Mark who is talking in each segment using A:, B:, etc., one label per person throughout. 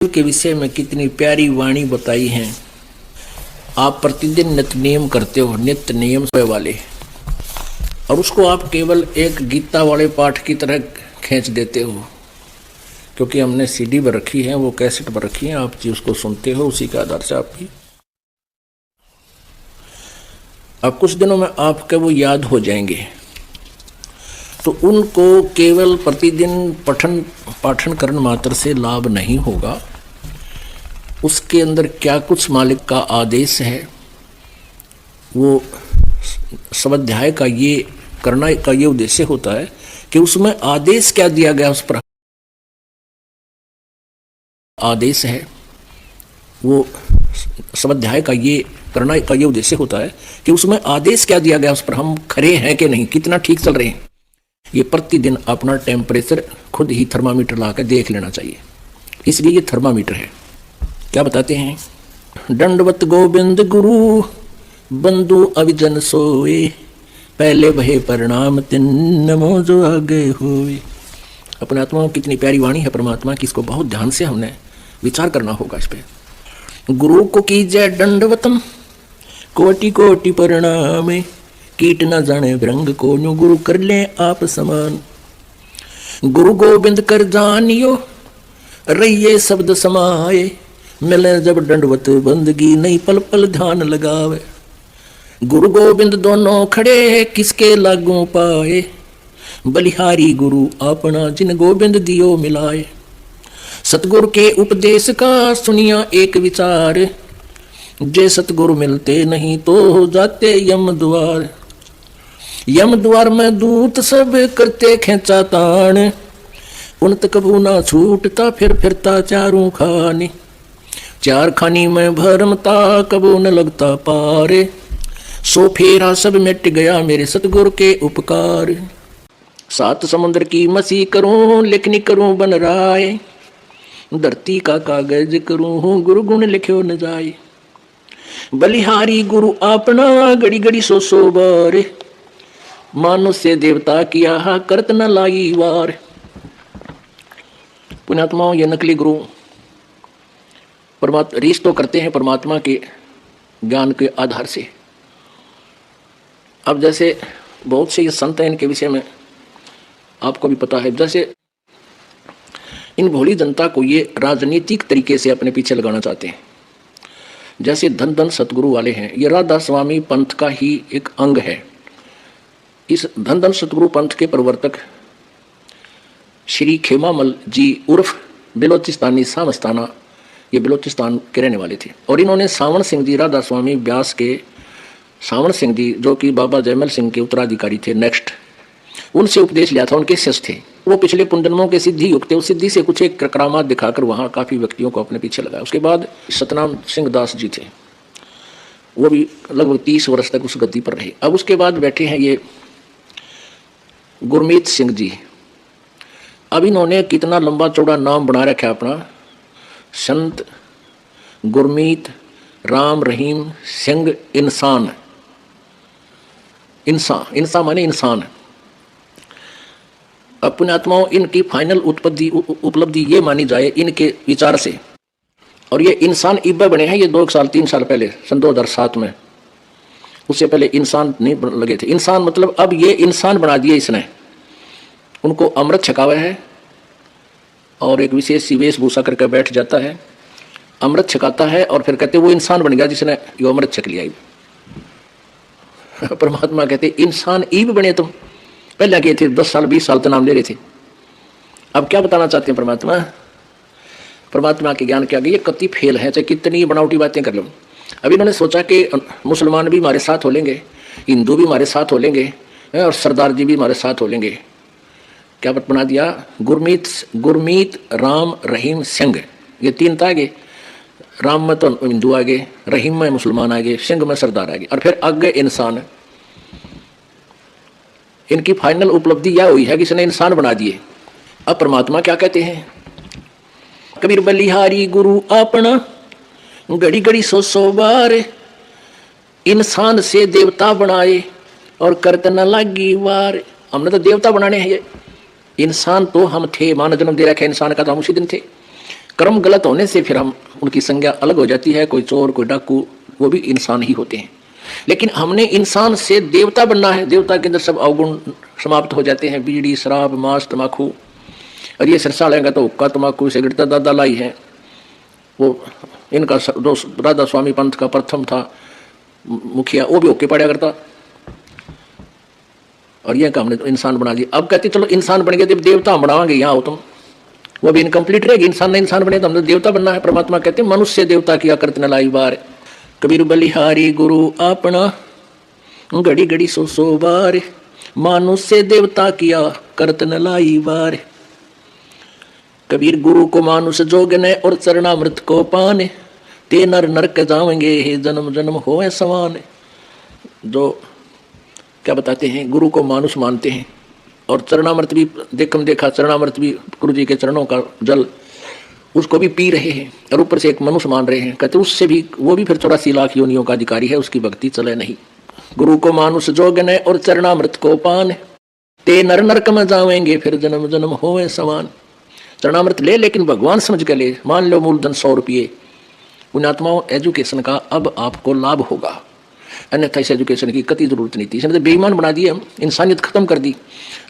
A: के विषय में कितनी प्यारी वाणी बताई है। आप प्रतिदिन नित्य नियम करते हो, नित्य नियम वाले, और उसको आप केवल एक गीता वाले पाठ की तरह खींच देते हो, क्योंकि हमने सीडी पर रखी है, वो कैसेट पर रखी है, आप जी उसको सुनते हो, उसी के आधार से आपकी अब कुछ दिनों में आपके वो याद हो जाएंगे। तो उनको केवल प्रतिदिन पाठन करने मात्र से लाभ नहीं होगा। उसके अंदर क्या कुछ मालिक का आदेश है, वो स्वाध्याय का ये करना का ये उद्देश्य होता है कि उसमें आदेश क्या दिया गया, उस पर आदेश है। वो स्वाध्याय का ये करना का ये उद्देश्य होता है कि उसमें आदेश क्या दिया गया, उस पर हम खरे हैं कि नहीं, कितना ठीक चल रहे हैं। ये प्रतिदिन अपना टेम्परेचर खुद ही थर्मामीटर ला कर देख लेना चाहिए, इसलिए ये थर्मामीटर है। क्या बताते हैं? दंडवत गोविंद गुरु बंधु अविजन सोए, पहले भय परिणाम तिन नमो जो आगे होए। अपने आत्मा में कितनी प्यारी वाणी है परमात्मा की, इसको बहुत ध्यान से हमने विचार करना होगा इस पे। गुरु को कीजय दंडवतम कोटि कोटि परिणाम, कीट न जाने भ्रंग को न्यू गुरु कर ले आप समान। गुरु गोविंद कर जानियो रहिए शब्द समाए, मिले जब दंडवत बंदगी नहीं पल पल ध्यान लगावे। गुरु गोविंद दोनों खड़े किसके लागू पाए, बलिहारी गुरु अपना जिन गोविंद दियो मिलाए। सतगुरु के उपदेश का सुनिया एक विचार, जे सतगुरु मिलते नहीं तो हो जाते यम द्वार। यम द्वार में दूत सब करते खेचा तान, उन तक कबू ना छूटता फिर फिरता चारों खाने। चार खानी में भरमता कबू न लगता पार, सो फेरा सब मिट गया मेरे सतगुरु के उपकार। सात समुद्र की मसी करूं लिखनी करूं बन राय, धरती का कागज करूं गुरु गुण लिखो न जाए। बलिहारी गुरु अपना घड़ी घड़ी सो बार, मानुष से देवता किया करत न लाई वार। पुण्यात्माओं, ये नकली गुरु परमात्मा रीस तो करते हैं परमात्मा के ज्ञान के आधार से। अब जैसे बहुत से ये संत हैं, इनके विषय में आपको भी पता है, जैसे इन भोली जनता को ये राजनीतिक तरीके से अपने पीछे लगाना चाहते हैं। जैसे धन धन सतगुरु वाले हैं, ये राधा स्वामी पंथ का ही एक अंग है। इस धन धन सतगुरु पंथ के प्रवर्तक श्री खेमामल जी उर्फ बिलोचिस्तानी सामस्ताना, ये बिलोचिस्तान के रहने वाले थे, और इन्होंने सावन सिंह जी, राधा स्वामी व्यास के सावन सिंह जी जो कि बाबा जयमल सिंह के उत्तराधिकारी थे नेक्स्ट, उनसे उपदेश लिया था, उनके शिष्य थे। वो पिछले पुनर्जन्मों के सिद्धि युक्त थे, उस सिद्धि से कुछ एक करामात दिखाकर वहाँ काफ़ी व्यक्तियों को अपने पीछे लगाया। उसके बाद सतनाम सिंह दास जी थे, वो भी लगभग 30 वर्ष तक उस गद्दी पर रहे। अब उसके बाद बैठे हैं ये गुरमीत सिंह जी। अब इन्होंने कितना लंबा चौड़ा नाम बना रखा है अपना, संत गुरमीत राम रहीम सिंह इंसान। इंसान माने इंसान। अपने आत्माओं, इनकी फाइनल उपलब्धि ये मानी जाए इनके विचार से, और ये इंसान इब्बे बने हैं ये 2 साल 3 साल पहले, सन 2007 में। उससे पहले इंसान नहीं लगे थे। इंसान मतलब अब ये इंसान बना दिए इसने। उनको अमृत छकावा है और एक विशेष सी वेशभूषा करके बैठ जाता है, अमृत छकाता है, और फिर कहते वो इंसान बन गया जिसने ये अमृत छक लिया। परमात्मा कहते इंसान ईब बने तुम, पहले के थे 10 साल 20 साल तो नाम ले रहे थे। अब क्या बताना चाहते हैं परमात्मा? परमात्मा के ज्ञान के आगे ये कति फेल है, चाहे कितनी बनावटी बातें कर लो। अब इन्होंने सोचा कि मुसलमान भी हमारे साथ हो लेंगे, हिंदू भी हमारे साथ हो लेंगे, और सरदार जी भी हमारे साथ हो लेंगे। क्या बना दिया? गुरमीत राम रहीम सिंह, ये 3 था आगे। राम में तो हिंदू आ गए, रहीम में मुसलमान आ गए, सिंह में सरदार आ गए, और फिर आगे इंसान। इनकी फाइनल उपलब्धि यह हुई है कि इसने इंसान बना दिए। अब परमात्मा क्या कहते हैं? कबीर बलिहारी गुरु अपना घड़ी घड़ी सो बार, इंसान से देवता बनाए और करत न लागी वार। हमने तो देवता बनाने हैं, ये इंसान तो हम थे, मानव जन्म दे रखे इंसान का तो हम उसी दिन थे। कर्म गलत होने से फिर हम उनकी संज्ञा अलग हो जाती है। कोई चोर, कोई डाकू, वो भी इंसान ही होते हैं। लेकिन हमने इंसान से देवता बनना है। देवता के अंदर सब अवगुण समाप्त हो जाते हैं। बीड़ी, शराब, मांस, तम्बाकू, और ये सिरसा लेंगे तो हुक्का, तम्बाकू, सिगरेट दादा लाई है। वो इनका जो राधा स्वामी पंथ का प्रथम था मुखिया, वो भी होके पड़ा करता। और यह हमने तो इंसान बना दिया। अब कहते चलो इंसान बन गए, जब देवता हम बनावांगे, यहाँ हो तुम, वो भी इनकम्प्लीट रहेगी। इंसान ने इंसान बने तो हमने देवता बनना है। परमात्मा कहते हैं मनुष्य देवता किया करत न लाई बार। कबीर बलिहारी गुरु अपना, घड़ी घड़ी सो बार, मानुष्य देवता किया करत न लाई बार। कबीर गुरु को मानुष जोगने और चरणामृत को पाने, ते नर नरक जावेंगे हे जन्म जन्म होए समान। जो क्या बताते हैं, गुरु को मानुष मानते हैं और चरणामृत भी देखा, चरणामृत भी गुरु जी के चरणों का जल, उसको भी पी रहे हैं और ऊपर से एक मनुष्य मान रहे हैं। कहते उससे भी, वो भी फिर 84 लाख योनियों का अधिकारी है, उसकी भक्ति चले नहीं। गुरु को मानुष जोगने और चरणामृत को पान, ते नर नरक में जावेंगे फिर जन्म जन्म होए समान। चरणामृत ले, लेकिन भगवान समझ के ले। मान लो मूलधन 100 रुपये, पुण्यात्माओं एजुकेशन का अब आपको लाभ होगा, अन्यथा इस एजुकेशन की कति जरूरत नहीं थी। इसने तो बेईमान बना दिए हम, इंसानियत खत्म कर दी,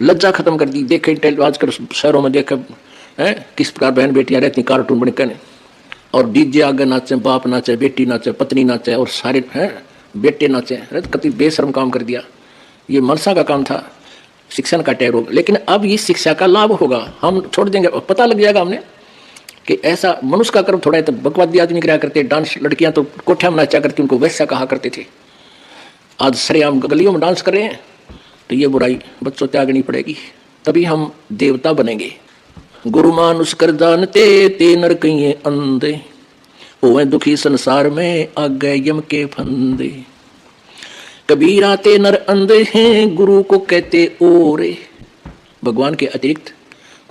A: लज्जा खत्म कर दी। देखे आजकल शहरों में देखे हैं किस प्रकार बहन बेटियां रहती कार्टून बनकर, और डीजे आगे नाचे, बाप नाचे, बेटी नाचे, पत्नी नाचे, और सारे हैं बेटे नाचे। अरे कति बेशर्म काम कर दिया। ये मनसा का काम था, शिक्षण का टैग होगा। लेकिन अब ये शिक्षा का लाभ होगा, हम छोड़ देंगे, पता लग जाएगा हमने कि ऐसा मनुष्य का कर्म थोड़ा है। तो बकवादी आदमी कराया करते, डांस लड़कियां तो कोठिया में नाचा करती, उनको वैसा कहा करते थे। आज सरेआम गलियों में डांस कर रहे हैं, तो ये बुराई बच्चों त्यागनी पड़ेगी, तभी हम देवता बनेंगे। गुरु मानुष कर जानते, ते नर कहिए अंधे, होए दुखी संसार में आगे यम के फंदे। कबीर आते नर अंधे हैं, गुरु को कहते ओरे। भगवान के अतिरिक्त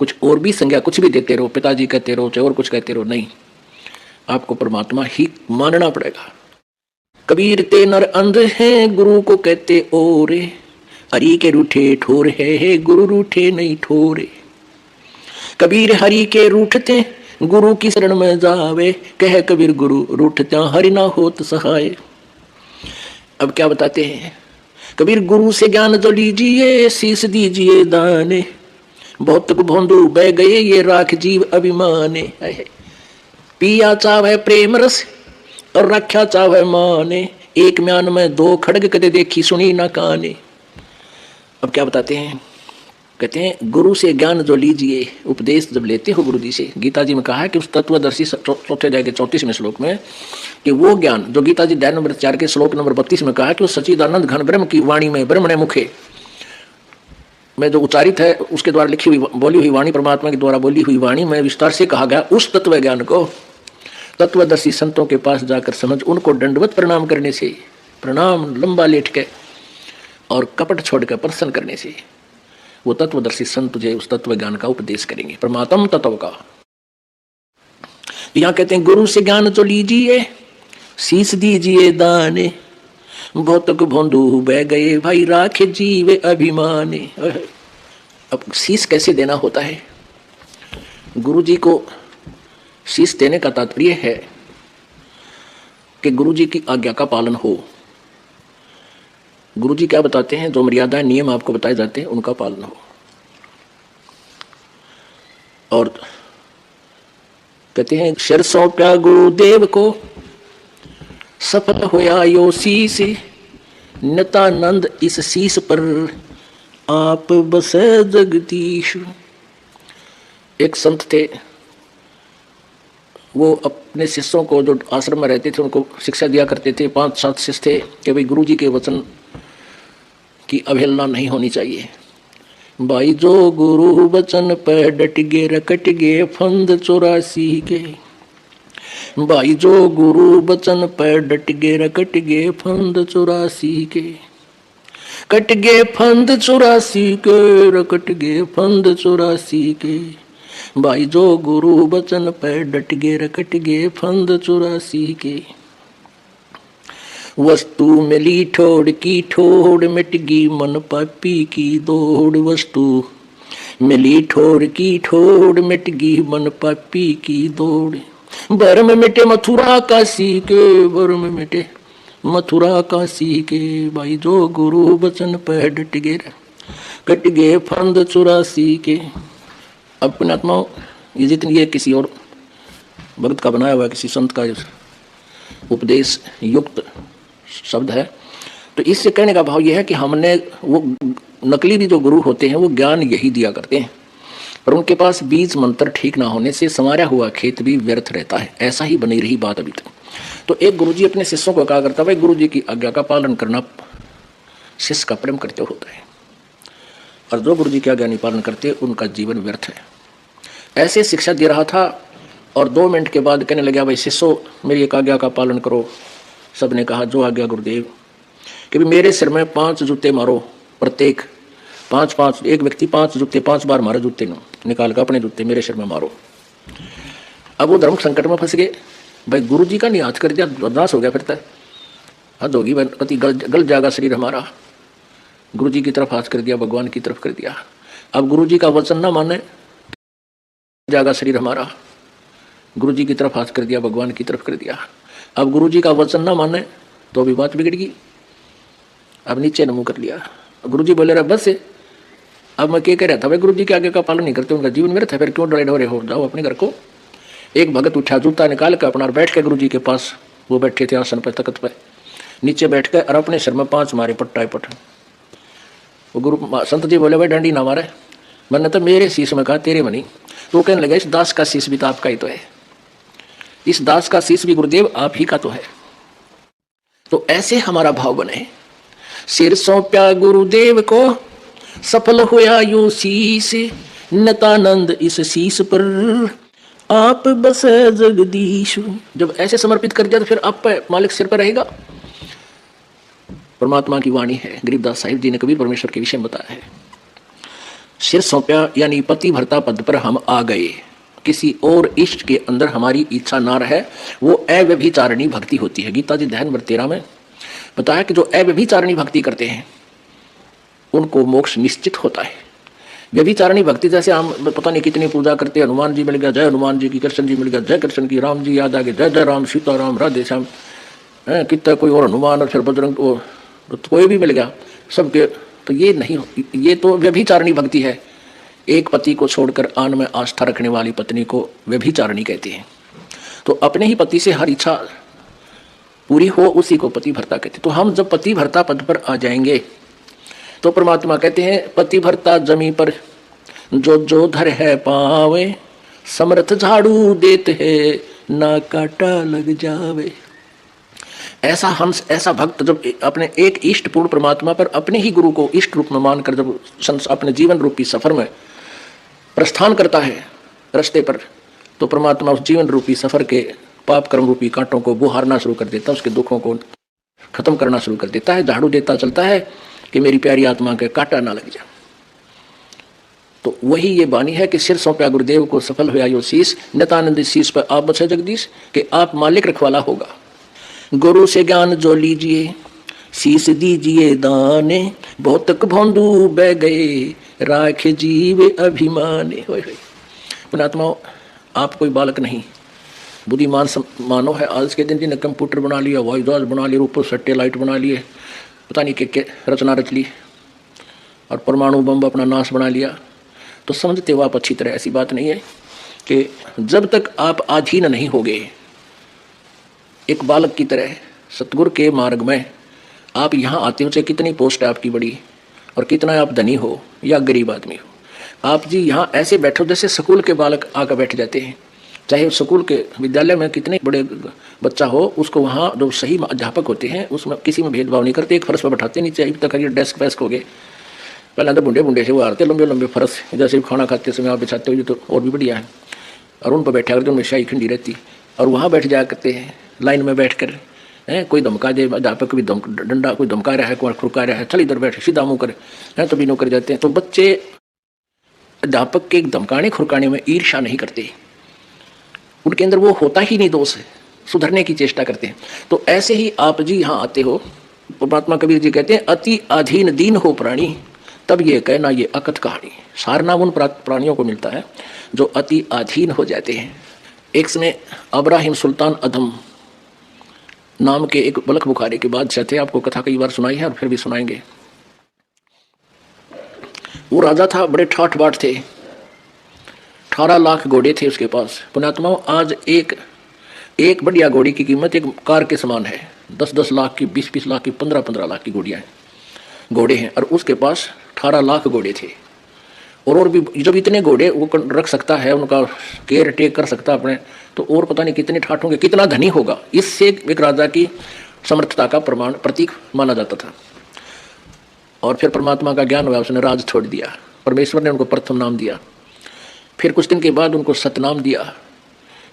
A: कुछ और भी संज्ञा कुछ भी देते रहो, पिताजी कहते रहो, चाहे और कुछ कहते रहो, नहीं, आपको परमात्मा ही मानना पड़ेगा। कबीर ते नर अंधे हैं, गुरु को कहते ओरे। हरि के रूठे ठोर है, गुरु रूठे नहीं ठोरे। कबीर हरि के रूठते, गुरु की शरण में जावे, कह कबीर गुरु रूठत्या हरि ना होत सहाय। अब क्या बताते हैं, कबीर गुरु से ज्ञान जो लीजिए, शीश दीजिए दाने, बहुत भोंदू बह गए ये राख जीव अभिमाने। पिया चावे प्रेम रस और रक्षा चावे माने, एक म्यान में 2 खड़ग कदे देखी सुनी ना काने। अब क्या बताते हैं, कहते हैं गुरु से ज्ञान जो लीजिए, उपदेश जब लेते हो गुरु जी से, गीता जी में कहा है कि उस तत्वदर्शी चौथे अध्याय के 34वें श्लोक में, कि वो ज्ञान जो गीता जी अध्याय नंबर 4 के श्लोक नंबर 32 में कहा है कि वो सच्चिदानंद घन ब्रह्म की वाणी में, ब्रह्मणे मुखे में जो उच्चारित है, उसके द्वारा लिखी हुई बोली हुई वाणी, परमात्मा के द्वारा बोली हुई वाणी में विस्तार से कहा गया, उस तत्व ज्ञान को तत्वदर्शी संतों के पास जाकर समझ, उनको दंडवत प्रणाम करने से, प्रणाम लंबा लेट के और कपट छोड़कर प्रसन्न करने से, वो तत्वदर्शी संत तुझे उस तत्व ज्ञान का उपदेश करेंगे, परमात्म तत्व का। यहाँ कहते हैं गुरु से ज्ञान तो लीजिए, शीश दीजिए दाने, भौतक भोंदू बह गए भाई राखे जीवे अभिमाने। अब शीश कैसे देना होता है, गुरु जी को शीश देने का तात्पर्य है कि गुरु जी की आज्ञा का पालन हो। गुरु जी क्या बताते हैं, जो मर्यादा नियम आपको बताए जाते हैं उनका पालन हो। और कहते हैं शर सौंपा गुरुदेव को, सफल होया यो शीश, नितानंद इस शीश पर आप बसे जगदीश। एक संत थे, वो अपने शिष्यों को, जो आश्रम में रहते थे, उनको शिक्षा दिया करते थे। 5-7 शिष्य थे कि भाई गुरु जी के वचन की अवहेलना नहीं होनी चाहिए। भाई जो गुरु वचन पे डट गे रकट गे फंद 84 के, भाई जो गुरु वचन पे डट गे रकट गे फंद 84 के, कट गे फंद 84 के, रकट गे फंद 84 के। भाई जो गुरु वचन पे डट गे रकट गे फंद 84 के। वस्तु मिली ठोड़ की ठोड़, मिट गई मन पापी की दौड़। वस्तु मिली ठोर की ठोर मिट गई मन पापी की दौड़। भरम मिटे मथुरा काशी के, भरम मिटे मथुरा काशी के, भाई जो गुरु बचन पे डट गए कट गए फंद 84 के। अब पुण्यात्माओं, ये जितनी ये किसी और भक्त का बनाया हुआ किसी संत का उपदेश युक्त शब्द है, तो इससे कहने का भाव यह है कि हमने वो नकली भी जो गुरु होते हैं वो ज्ञान यही दिया करते हैं, पर उनके पास बीज मंत्र ठीक ना होने से संवारा हुआ खेत भी व्यर्थ रहता है। ऐसा ही बनी रही बात अभी तक। तो एक गुरुजी अपने शिष्यों को कहा करता, भाई गुरुजी की आज्ञा का पालन करना शिष्य का प्रेम करते होता है, और जो गुरुजी की आज्ञा नहीं पालन करते उनका जीवन व्यर्थ है। ऐसे शिक्षा दे रहा था और 2 मिनट के बाद कहने लगा, भाई शिष्यों मेरी एक आज्ञा का पालन करो। सबने कहा जो आज्ञा गुरुदेव। कि भी मेरे सिर में 5 जूते मारो, प्रत्येक 5-5, एक व्यक्ति 5 जूते 5 बार मारो, जूते निकाल कर अपने जूते मेरे सिर में मारो। अब वो धर्म संकट में फंस गए। भाई गुरु जी का नहीं हाथ कर दिया, बर्दाश्त हो गया, फिर तक हद होगी, कति गल जाएगा शरीर हमारा। गुरु जी की तरफ हाथ कर दिया, भगवान की तरफ कर दिया। अब गुरु जी का वचन ना माने जाएगा शरीर हमारा। गुरु जी की तरफ हाथ कर दिया, भगवान की तरफ कर दिया। अब गुरु जी का वचन ना माने तो भी बात बिगड़ गई। अब नीचे नमो कर लिया। गुरु जी बोले रहे बस से, अब मैं क्या कह रहा था, भाई गुरु जी के आगे का पालन नहीं करते, उनका जीवन मेरे था, फिर क्यों डरे डरे हो, जाओ अपने घर को। एक भगत उठा, जूता निकाल कर अपना बैठ के गुरु जी के पास, वो बैठे थे आसन पर तख्त पर, नीचे बैठ कर और अपने सिर में 5 मारे पट्टा पट। वो गुरु संत जी बोले भाई डंडी ना मारे। मैंने तो मेरे शीश में कहा तेरे में नहीं। तो वो कहने लगा इस दास का शीश भी तो आपका ही तो है, इस दास का शीश भी गुरुदेव आप ही का तो है। तो ऐसे हमारा भाव बने, सिर सौंप्या गुरुदेव को सफल होया यो शीश, नतानंद इस शीश पर आप बस जगदीश। जब ऐसे समर्पित कर दिया तो फिर आप पे मालिक सिर पर रहेगा। परमात्मा की वाणी है, गरीबदास साहिब जी ने कबीर परमेश्वर के विषय में बताया है। सिर सौंप्या यानी पति भरता पद पर हम आ गए, किसी और इष्ट के अंदर हमारी इच्छा ना रहे, वो अव्यभिचारिणी भक्ति होती है। गीता जी अध्याय नंबर 13 में बताया कि जो अव्यभिचारिणी भक्ति करते हैं उनको मोक्ष निश्चित होता है। व्यभिचारिणी भक्ति जैसे हम पता नहीं कितनी पूजा करते हैं, हनुमान जी मिल गया जय हनुमान जी की, कृष्ण जी मिल गया जय कृष्ण की, राम जी याद आ गए जय जय राम, सीता राम राधे श्याम, कितना कोई और हनुमान और फिर बजरंग, तो कोई भी मिल गया सबके। तो ये नहीं, ये तो व्यभिचारिणी भक्ति है। एक पति को छोड़कर आन में आस्था रखने वाली पत्नी को व्यभिचारिणी कहते हैं। तो अपने ही पति से हर इच्छा पूरी हो उसी को पति भरता कहते हैं। तो हम जब पति भरता पद पर आ जाएंगे तो परमात्मा कहते हैं पति भरता जमी पर जो जो धर है पावे, समर्थ झाड़ू देते है ना काटा लग जावे। ऐसा हंस, ऐसा भक्त जब अपने एक इष्ट पूर्ण परमात्मा पर अपने ही गुरु को इष्ट रूप में मानकर जब अपने जीवन रूपी सफर में प्रस्थान करता है रास्ते पर, तो परमात्मा उस जीवन रूपी सफर के पाप कर्म रूपी कांटों को बुहारना शुरू कर देता है, उसके दुखों को खत्म करना शुरू कर देता है, झाड़ू देता चलता है कि मेरी प्यारी आत्मा के कांटा ना लग जाए। तो वही ये बानी है कि सिर सौंपया गुरुदेव को सफल हुआ यो शीश, नितानंद शीश पर आप बचे जगदीश, कि आप मालिक रखवाला होगा। गुरु से ज्ञान जो लीजिए शीश दीजिए दाने, बहुतक भोंदू बह गए राख जीव अभिमाने। पुणात्माओं, आप कोई बालक नहीं, बुद्धिमान मानो है। आज के दिन जिन्हें कंप्यूटर बना लिया, हवाई जहाज बना लिया, ऊपर सैटेलाइट बना लिए, पता नहीं क्या रचना रच ली, और परमाणु बम अपना नाश बना लिया, तो समझते हो आप अच्छी तरह। ऐसी बात नहीं है कि जब तक आप अधीन नहीं होगे एक बालक की तरह सतगुरु के मार्ग में, आप यहाँ आते हो चाहे कितनी पोस्ट है आपकी बड़ी और कितना आप धनी हो या गरीब आदमी हो, आप जी यहाँ ऐसे बैठो जैसे स्कूल के बालक आकर बैठ जाते हैं। चाहे स्कूल के विद्यालय में कितने बड़े बच्चा हो, उसको वहाँ जो सही अध्यापक होते हैं उसमें किसी में भेदभाव नहीं करते, एक फर्श पर बैठाते, नीचे अभी तक डेस्क वेस्क हो गए। पहले तो बुंडे बुंडे से वो आते लंबे लंबे फर्श, जैसे खाना खाते समय आप बिछाते हो तो और भी बढ़िया है, और उन पर बैठा करते उनमें शाही खंडी रहती, और वहाँ बैठ जाया करते हैं लाइन में बैठ कर। कोई धमका दे, अध्यापक भी डंडा कोई धमका रहा है, कोई खुरका रहा है, चल इधर बैठ सीधा मुँह कर, तो भी नौकर जाते हैं। तो बच्चे अध्यापक के धमकाने खुरकाने में ईर्ष्या नहीं करते, उनके अंदर वो होता ही नहीं दोष है, सुधरने की चेष्टा करते हैं। तो ऐसे ही आप जी यहाँ आते हो, परमात्मा कबीर जी कहते हैं अति अधीन दीन हो प्राणी, तब ये कहना ये अकथ कहानी। सार नाम उन प्राणियों को मिलता है जो अति अधीन हो जाते हैं। एक समय अब्राहिम सुल्तान अधम नाम के एक बलख बुखारी के बादशाह थे। आपको कथा कई बार सुनाई है और फिर भी सुनाएंगे। वो राजा था, बड़े ठाठ बाट थे, 18 लाख घोड़े थे उसके पास। पुण्यात्माओं, आज एक बढ़िया घोड़ी की कीमत एक कार के समान है। 10-10 लाख की, 20-20 लाख की, 15-15 लाख की घोड़े हैं और उसके पास 18 लाख घोड़े थे। और भी जब इतने घोड़े वो रख सकता है, उनका केयर टेक कर सकता अपने, तो और पता नहीं कितने ठाठ होंगे, कितना धनी होगा। इससे एक राजा की समर्थता का प्रतीक माना जाता था। और फिर परमात्मा का ज्ञान हुआ, उसने राज छोड़ दिया। परमेश्वर ने उनको प्रथम नाम दिया, फिर कुछ दिन के बाद उनको सतनाम दिया।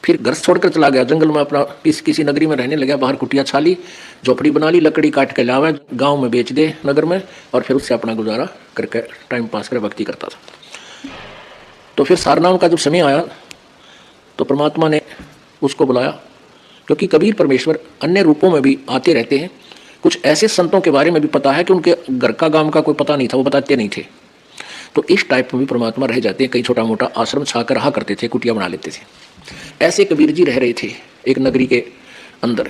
A: फिर घर छोड़कर चला गया, जंगल में अपना किसी नगरी में रहने लगा। बाहर कुटिया छाली, झोपड़ी बना ली, लकड़ी काट के लावे, गांव में बेच दे नगर में, और फिर उससे अपना गुजारा करके टाइम पास कर भक्ति करता था। तो फिर सारनाम का जब समय आया तो परमात्मा ने उसको बुलाया, क्योंकि कबीर परमेश्वर अन्य रूपों में भी आते रहते हैं। कुछ ऐसे संतों के बारे में भी पता है कि उनके घर का गांव का कोई पता नहीं था, वो बताते नहीं थे। तो इस टाइप में भी परमात्मा रह जाते हैं। कहीं छोटा मोटा आश्रम छाकर रहा करते थे, कुटिया बना लेते थे। ऐसे कबीर जी रह रहे थे एक नगरी के अंदर।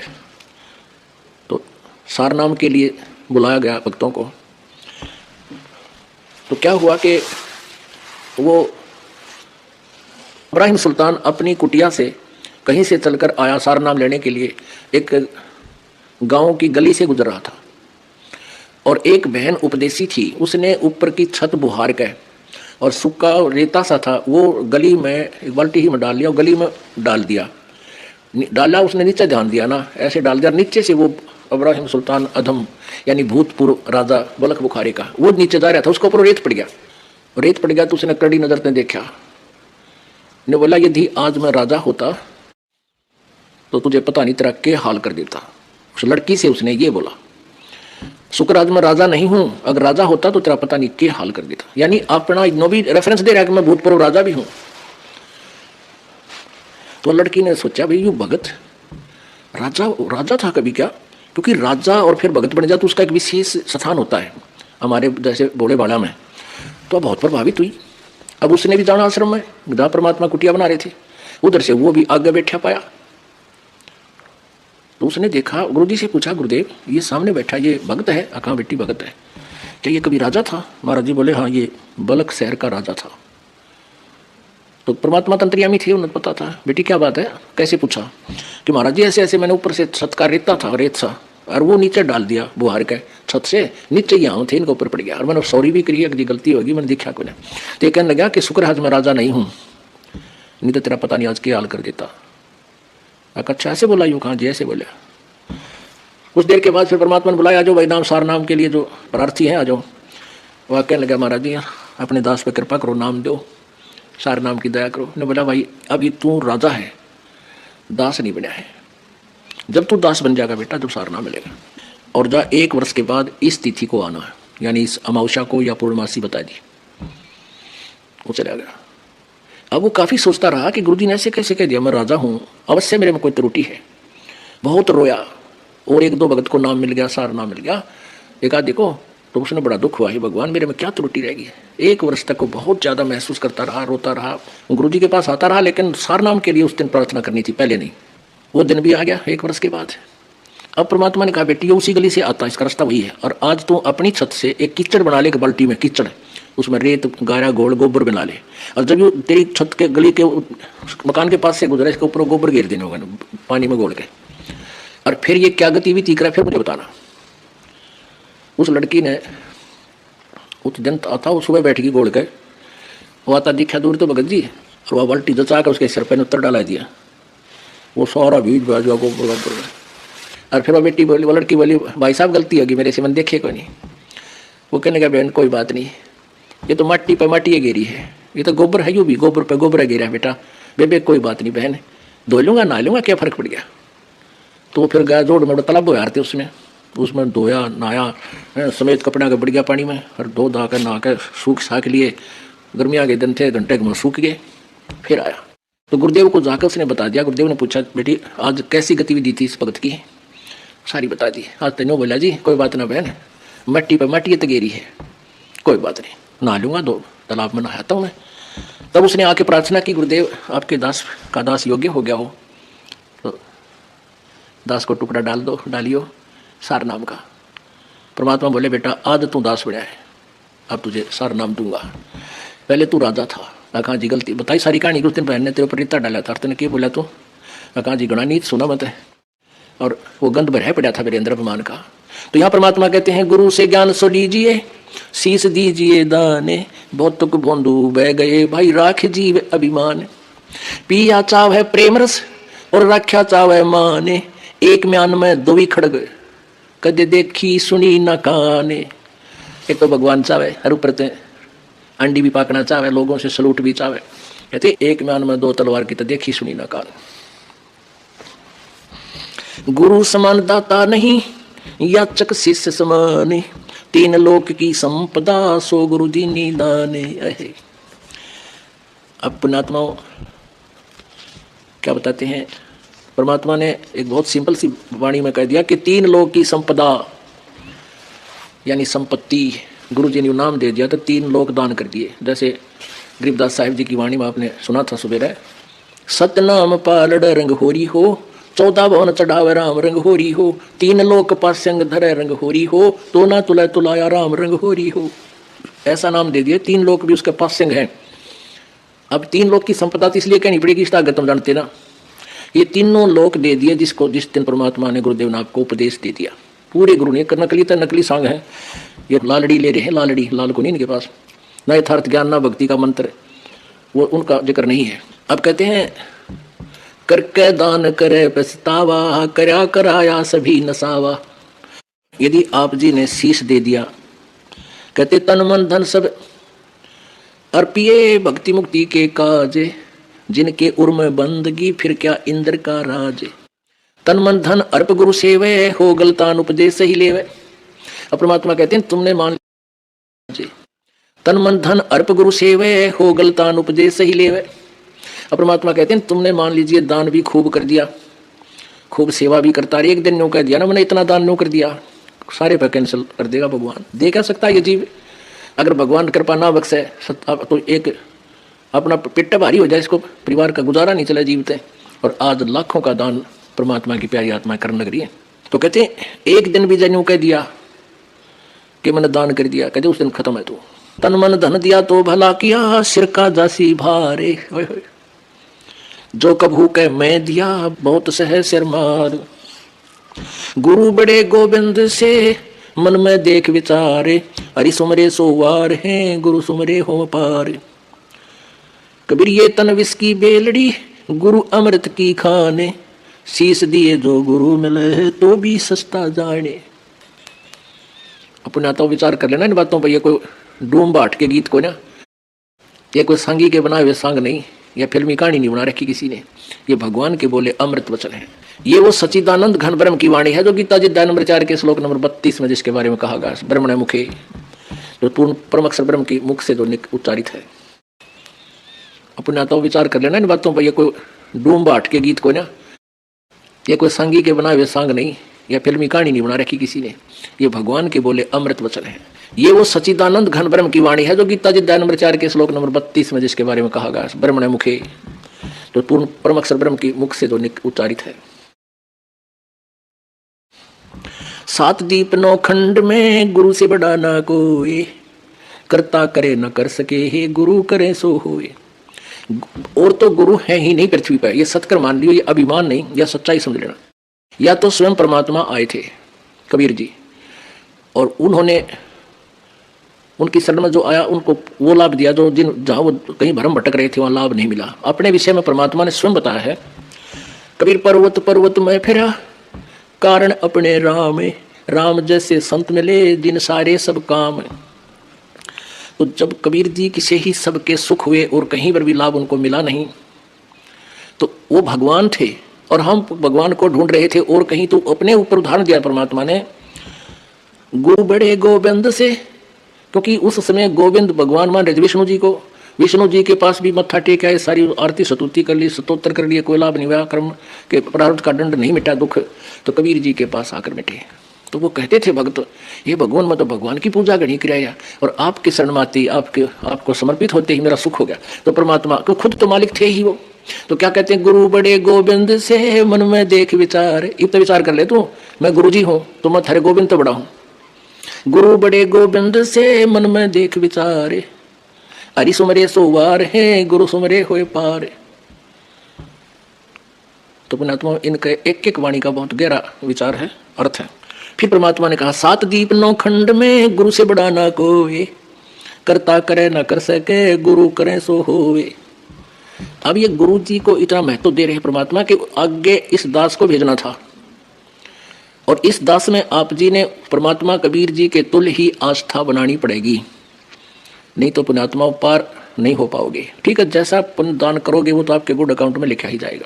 A: तो सारनाम के लिए बुलाया गया भक्तों को। तो क्या हुआ कि वो इब्राहिम सुल्तान अपनी कुटिया से कहीं से चलकर आया सारनाम लेने के लिए। एक गांव की गली से गुजर रहा था और एक बहन उपदेशी थी, उसने ऊपर की छत बुहार के और सूखा रेता सा था, वो गली में एक बाल्टी ही में डाल लिया और गली में डाल दिया। डाला उसने, नीचे ध्यान दिया ना, ऐसे डाल दिया। नीचे से वो इब्राहिम सुल्तान अधम यानी भूतपूर्व राजा बलख बुखारी का, वो नीचे जा रहा था, उसके ऊपर रेत पड़ गया। रेत पड़ गया तो उसने कड़ी नजर ने देखा, ने बोला यदि आज मैं राजा होता तो तुझे पता नहीं तेरा क्या हाल कर देता। उस लड़की से उसने ये बोला, शुक्र आज मैं राजा नहीं हूं, अगर राजा होता तो तेरा पता नहीं क्या हाल कर देता। यानी अपना नो भी रेफरेंस दे रहा है कि मैं भूतपूर्व राजा भी हूं। तो लड़की ने सोचा भाई यू भगत राजा था कभी क्या, क्योंकि राजा और फिर भगत बन जाए तो उसका एक विशेष स्थान होता है हमारे जैसे भोले बाड़ा में। तो बहुत प्रभावित हुई। अब उसने भी जाना आश्रम में, जहाँ परमात्मा कुटिया बना रहे थे, उधर से वो भी आगे बैठा पाया। तो उसने देखा, गुरुजी से पूछा, गुरुदेव ये सामने बैठा ये भगत है? कहाँ बेटी भगत है? क्या ये कभी राजा था? महाराज जी बोले हाँ, ये बलख शहर का राजा था। तो परमात्मा तंत्रियामी थे, उन्हें पता था। बेटी क्या बात है? कैसे पूछा? कि महाराज जी ऐसे ऐसे मैंने ऊपर से छत का रेता था, रेत सा, और वो नीचे डाल दिया बुहार के, छत से नीचे ही आऊँ थे, इनके ऊपर पड़ गया। और मैंने सॉरी भी करी है कि गलती होगी, मैंने देखा को नहीं। तो ये कहने लगा कि शुक्र आज मैं राजा नहीं हूँ, नहीं तो तेरा पता नहीं आज क्या हाल कर देता। अच्छा ऐसे बोला? यूँ कहाँ जी ऐसे बोला। कुछ देर के बाद फिर परमात्मा ने बुलाया, आ जाओ भाई नाम सार नाम के लिए जो प्रार्थी हैं आ जाओ। वह कहने लगा महाराज जी अपने दास पर कृपा करो, नाम दो, सार नाम की दया करो। ने बोला भाई अभी तू राजा है, दास नहीं बना है। जब तू दास बन जाएगा बेटा, जब सार नाम मिलेगा, और जा 1 वर्ष के बाद इस तिथि को आना है, यानी इस अमावस्या को या पूर्णमासी बता दी। वो चला गया। अब वो काफ़ी सोचता रहा कि गुरुजी ने ऐसे कैसे कह दिया, मैं राजा हूँ, अवश्य मेरे में कोई त्रुटि है। बहुत रोया और 1-2 भगत को नाम मिल गया, सार नाम मिल गया। एक आध देखो तो उसने बड़ा दुख हुआ, ही भगवान मेरे में क्या त्रुटि रहेगी। 1 वर्ष तक वो बहुत ज़्यादा महसूस करता रहा, रोता रहा। गुरुजी के पास आता रहा, लेकिन सार नाम के लिए उस दिन प्रार्थना करनी थी, पहले नहीं। वो दिन भी आ गया 1 वर्ष के बाद। अब परमात्मा ने कहा बेटी ये उसी गली से आता, इसका रास्ता वही है, और आज तू अपनी छत से एक कीचड़ बना ले, एक बाल्टी में कीचड़, उसमें रेत गारा गोड़ गोबर बना ले, और जब ये तेरी छत के गली के मकान के पास से गुजरा, इसके ऊपर गोबर घेर देने होगा पानी में घोल के, और फिर ये क्या गतिविधि कर रहा है फिर मुझे बताना। उस लड़की ने उस दिन आता, वो सुबह बैठ गई गोड़ के, वो आता दिखा दूर तो भगत जी, और वह बाल्टी जचा कर उसके सिर पर उत्तर डाला दिया, वो सारा बीज बाज गोबर गोबर। और फिर वो बेटी बोली, वो लड़की बोली भाई साहब गलती होगी मेरे से, मैंने देखे कोई नहीं। वो कहने का बहन कोई बात नहीं, ये तो मट्टी पे मट्टी गिरी है, ये तो गोबर है, यूँ भी गोबर पे गोबर गिरा है बेटा। बेबे कोई बात नहीं बहन, धो लूँगा नहा लूँगा, क्या फ़र्क पड़ गया। तो वो फिर गया जोड़ में तालाब हो थे, उसमें धोया नहाया समेत कपड़ा के बढ़ गया पानी में, और धो धा कर नहा कर सूख साख लिए। गर्मियाँ के दिन थे, घंटे में सूख गए। फिर आया तो गुरुदेव को जाकर उसने बता दिया। गुरुदेव ने पूछा बेटी आज कैसी गतिविधि थी इस भगत की? सारी बता दी। आज तेनों बोला जी कोई बात ना बहन, मट्टी पे मट्टी तगेरी है, कोई बात नहीं, नहा लूंगा, दो तालाब में नहाता हूँ मैं। तब उसने आके प्रार्थना की, गुरुदेव आपके दास का दास योग्य हो गया हो तो दास को टुकड़ा डाल दो, डालियो सार नाम का। परमात्मा बोले बेटा आज तू दास बड़ा है, अब तुझे सार नाम दूंगा, पहले तू राजा था। कहा जी गलती बताई सारी कहानी, उस दिन बहन ने तेरे ऊपर रिश्ता डाला था, तेने क्या बोला तू? कहा जी गणा नीत सुना मत है, और वो गंध भरा पड़ा था मेरे अंदर अपमान का। तो यहाँ परमात्मा कहते हैं गुरु से ज्ञान सो लीजिए, शीस दीजिए दाने, बहुत तुक बोंदू बह गए भाई राख जीव अभिमान। पिया चाव है प्रेम रस और रख्या चाव है माने, एक म्यान में दो ही खड़ग कदे देखी सुनी न काने। एक तो भगवान चावे हर ऊपर अंडी भी पाकना चाहे, लोगों से सलूट भी चाहे, कहते एक म्यान में दो तलवार की तो देखी सुनी ना कान। गुरु समान दाता नहीं याचक शिष्य समान, तीन लोक की संपदा सो गुरु दीनी दाने। अब पुण्यात्माओं क्या बताते हैं, परमात्मा ने एक बहुत सिंपल सी वाणी में कह दिया कि तीन लोक की संपदा यानी संपत्ति गुरु जी ने नाम दे दिया तो तीन लोक दान कर दिए। जैसे गरीबदास साहिब जी की वाणी में आपने सुना था सुबह, सतनाम पालड़ रंग होरी हो, 14 भवन चढ़ावे राम रंग होरी हो, तीन लोक पास्यंग धरे रंग होरी हो, तो ना तुला तुलाया राम रंग होरी हो। ऐसा नाम दे दिया, तीन लोक भी उसके पास्यंग हैं। अब तीन लोक की संपदा तो इसलिए कहनी पड़ेगी, इसका तुम जानते ना, ये तीनों लोक दे दिए जिसको जिस दिन परमात्मा ने गुरुदेव ने आपको उपदेश दे दिया। पूरे गुरु ने नकली तो नकली सांग है, ये लालड़ी ले रहे हैं, लालड़ी लाल को नहीं इनके पास, ना यथार्थ ज्ञान ना भक्ति का मंत्र, वो उनका जिक्र नहीं है। अब कहते हैं करके दान करे पछतावा, करया कराया सभी नसावा। यदि आप जी ने शीश दे दिया, कहते तन मन धन सब अर्पिए भक्ति मुक्ति के काज, जिनके उर्म बंदगी फिर क्या इंद्र का राज। तन मन धन अर्प गुरु सेवे, हो गलतान उपदेश ही लेवे। अब परमात्मा कहते हैं तुमने मान लीजिए, तन मन धन अर्प गुरु सेवे, हो गलतान उपदेश ही लेवे। अब परमात्मा कहते हैं तुमने मान लीजिए दान भी खूब कर दिया, खूब सेवा भी करता रही, एक दिन न्यू कह दिया ना मैंने इतना दान न्यू कर दिया, सारे पे कैंसिल कर देगा भगवान। दे क्या सकता है ये जीव, अगर भगवान कृपा ना बख्शे तो एक अपना पिट्टा भारी हो जाए, इसको परिवार का गुजारा नहीं चला जीवते। और आज लाखों का दान परमात्मा की प्यारी आत्मा करने लग रही है। तो कहते हैं एक दिन भी जन्यू कह दिया कि मैंने दान कर दिया, कहते उस दिन खत्म है। तू तन मन धन दिया तो भला किया, सिर का जासी भारे, जो कभू कह मैं दिया बहुत सह सिर मार। गुरु बड़े गोविंद से मन में देख विचारे, हरि सुमरे सोवार हैं गुरु सुमरे हो पार। कबीर ये तन विष की बेलड़ी, गुरु अमृत की खाने, शीश दिए जो गुरु मिले तो भी सस्ता जाने। अपना तो विचार कर लेना इन बातों पर। ये कोई डूम बाट के गीत को ना, ये कोई सांगी के बनाए हुए सांग नहीं, या फिल्मी कहानी नहीं बना रखी किसी ने, ये भगवान के बोले अमृत वचन है। ये वो सच्चिदानंद घन ब्रह्म की वाणी है जो गीता जी अध्याय नंबर 4 के श्लोक नंबर 32 में जिसके बारे में कहा गया, ब्रह्मण मुखे, जो पूर्ण परम अक्षर ब्रह्म की मुख से जो उच्चारित है। अपना तो विचार कर लेना इन बातों पर। ये कोई डूम बाट के गीत को ना, ये कोई सांगी के बनाए हुए सांग नहीं, या फिल्मी कहानी नहीं बना रखी किसी ने, ये भगवान के बोले अमृत वचन है। ये वो सच्चिदानंद घन ब्रह्म की वाणी है जो गीता जी अध्याय नंबर 4 के श्लोक नंबर 32 में जिसके बारे में कहा गया, ब्रह्मण मुखे, जो पूर्ण परम अक्षर ब्रह्म की मुख से जो उच्चारित है। 7 दीप 9 खंड में गुरु से बड़ा ना कोई, करता करे न कर सके, हे गुरु करे सो होए। और तो गुरु है ही नहीं पृथ्वी पर, ये सत्कर मान लियो, ये अभिमान नहीं, या सच्चाई समझ लेना। या तो स्वयं परमात्मा आए थे कबीर जी, और उन्होंने उनकी शरण में जो आया उनको वो लाभ दिया जो जिन जहाँ वो कहीं भरम भटक रहे थे वहाँ लाभ नहीं मिला। अपने विषय में परमात्मा ने स्वयं बताया है, कबीर पर्वत पर्वत में फिरा, कारण अपने राम, राम जैसे संत मिले जिन सारे सब काम। तो जब कबीर जी की से ही सबके सुख हुए और कहीं पर भी लाभ उनको मिला नहीं, तो वो भगवान थे और हम भगवान को ढूंढ रहे थे, और कहीं तो अपने ऊपर उदाहरण दिया परमात्मा ने, गुरु बड़े गोविंद से, क्योंकि उस समय गोविंद भगवान मान रहे विष्णु जी को। विष्णु जी के पास भी मत्था टेका है, सारी आरती स्तुति कर ली, स्तोत्र कर लिए, कोई लाभ नहीं हुआ, कर्म के प्रारब्ध का दंड नहीं मिटा, दुख तो कबीर जी के पास आकर मिटे। तो वो कहते थे भक्त, ये भगवान मैं तो भगवान की पूजा करनी किया और आपकी शरणमाती आपको समर्पित होते ही मेरा सुख हो गया। तो परमात्मा को खुद तो मालिक थे ही वो। तो क्या कहते हैं, गुरु बड़े गोविंद से मन में देख विचार। इतना विचार कर ले तू, मैं गुरु जी हूँ तो मैं थारे गोविंद तो बड़ा हूँ। गुरु बड़े गोविंद से मन में देख विचार, हरि सुमरे सोवार है गुरु सुमरे होए पार। तो पुण्यात्मा इनके एक एक वाणी का बहुत गहरा विचार है, अर्थ है। फिर परमात्मा ने कहा, 7 दीप 9 खंड में गुरु से बड़ा ना कोई, करता करे ना कर सके गुरु करे सो होवे। अब ये गुरु जी को इतना महत्व दे रहे हैं परमात्मा कि आगे इस दास को भेजना था, और इस दास में आप जी ने परमात्मा कबीर जी के तुल्य ही आस्था बनानी पड़ेगी, नहीं तो पुण्यात्मा पार नहीं हो पाओगे। ठीक है, जैसा पुण्य दान करोगे वो तो आपके गुड अकाउंट में लिखा ही जाएगा,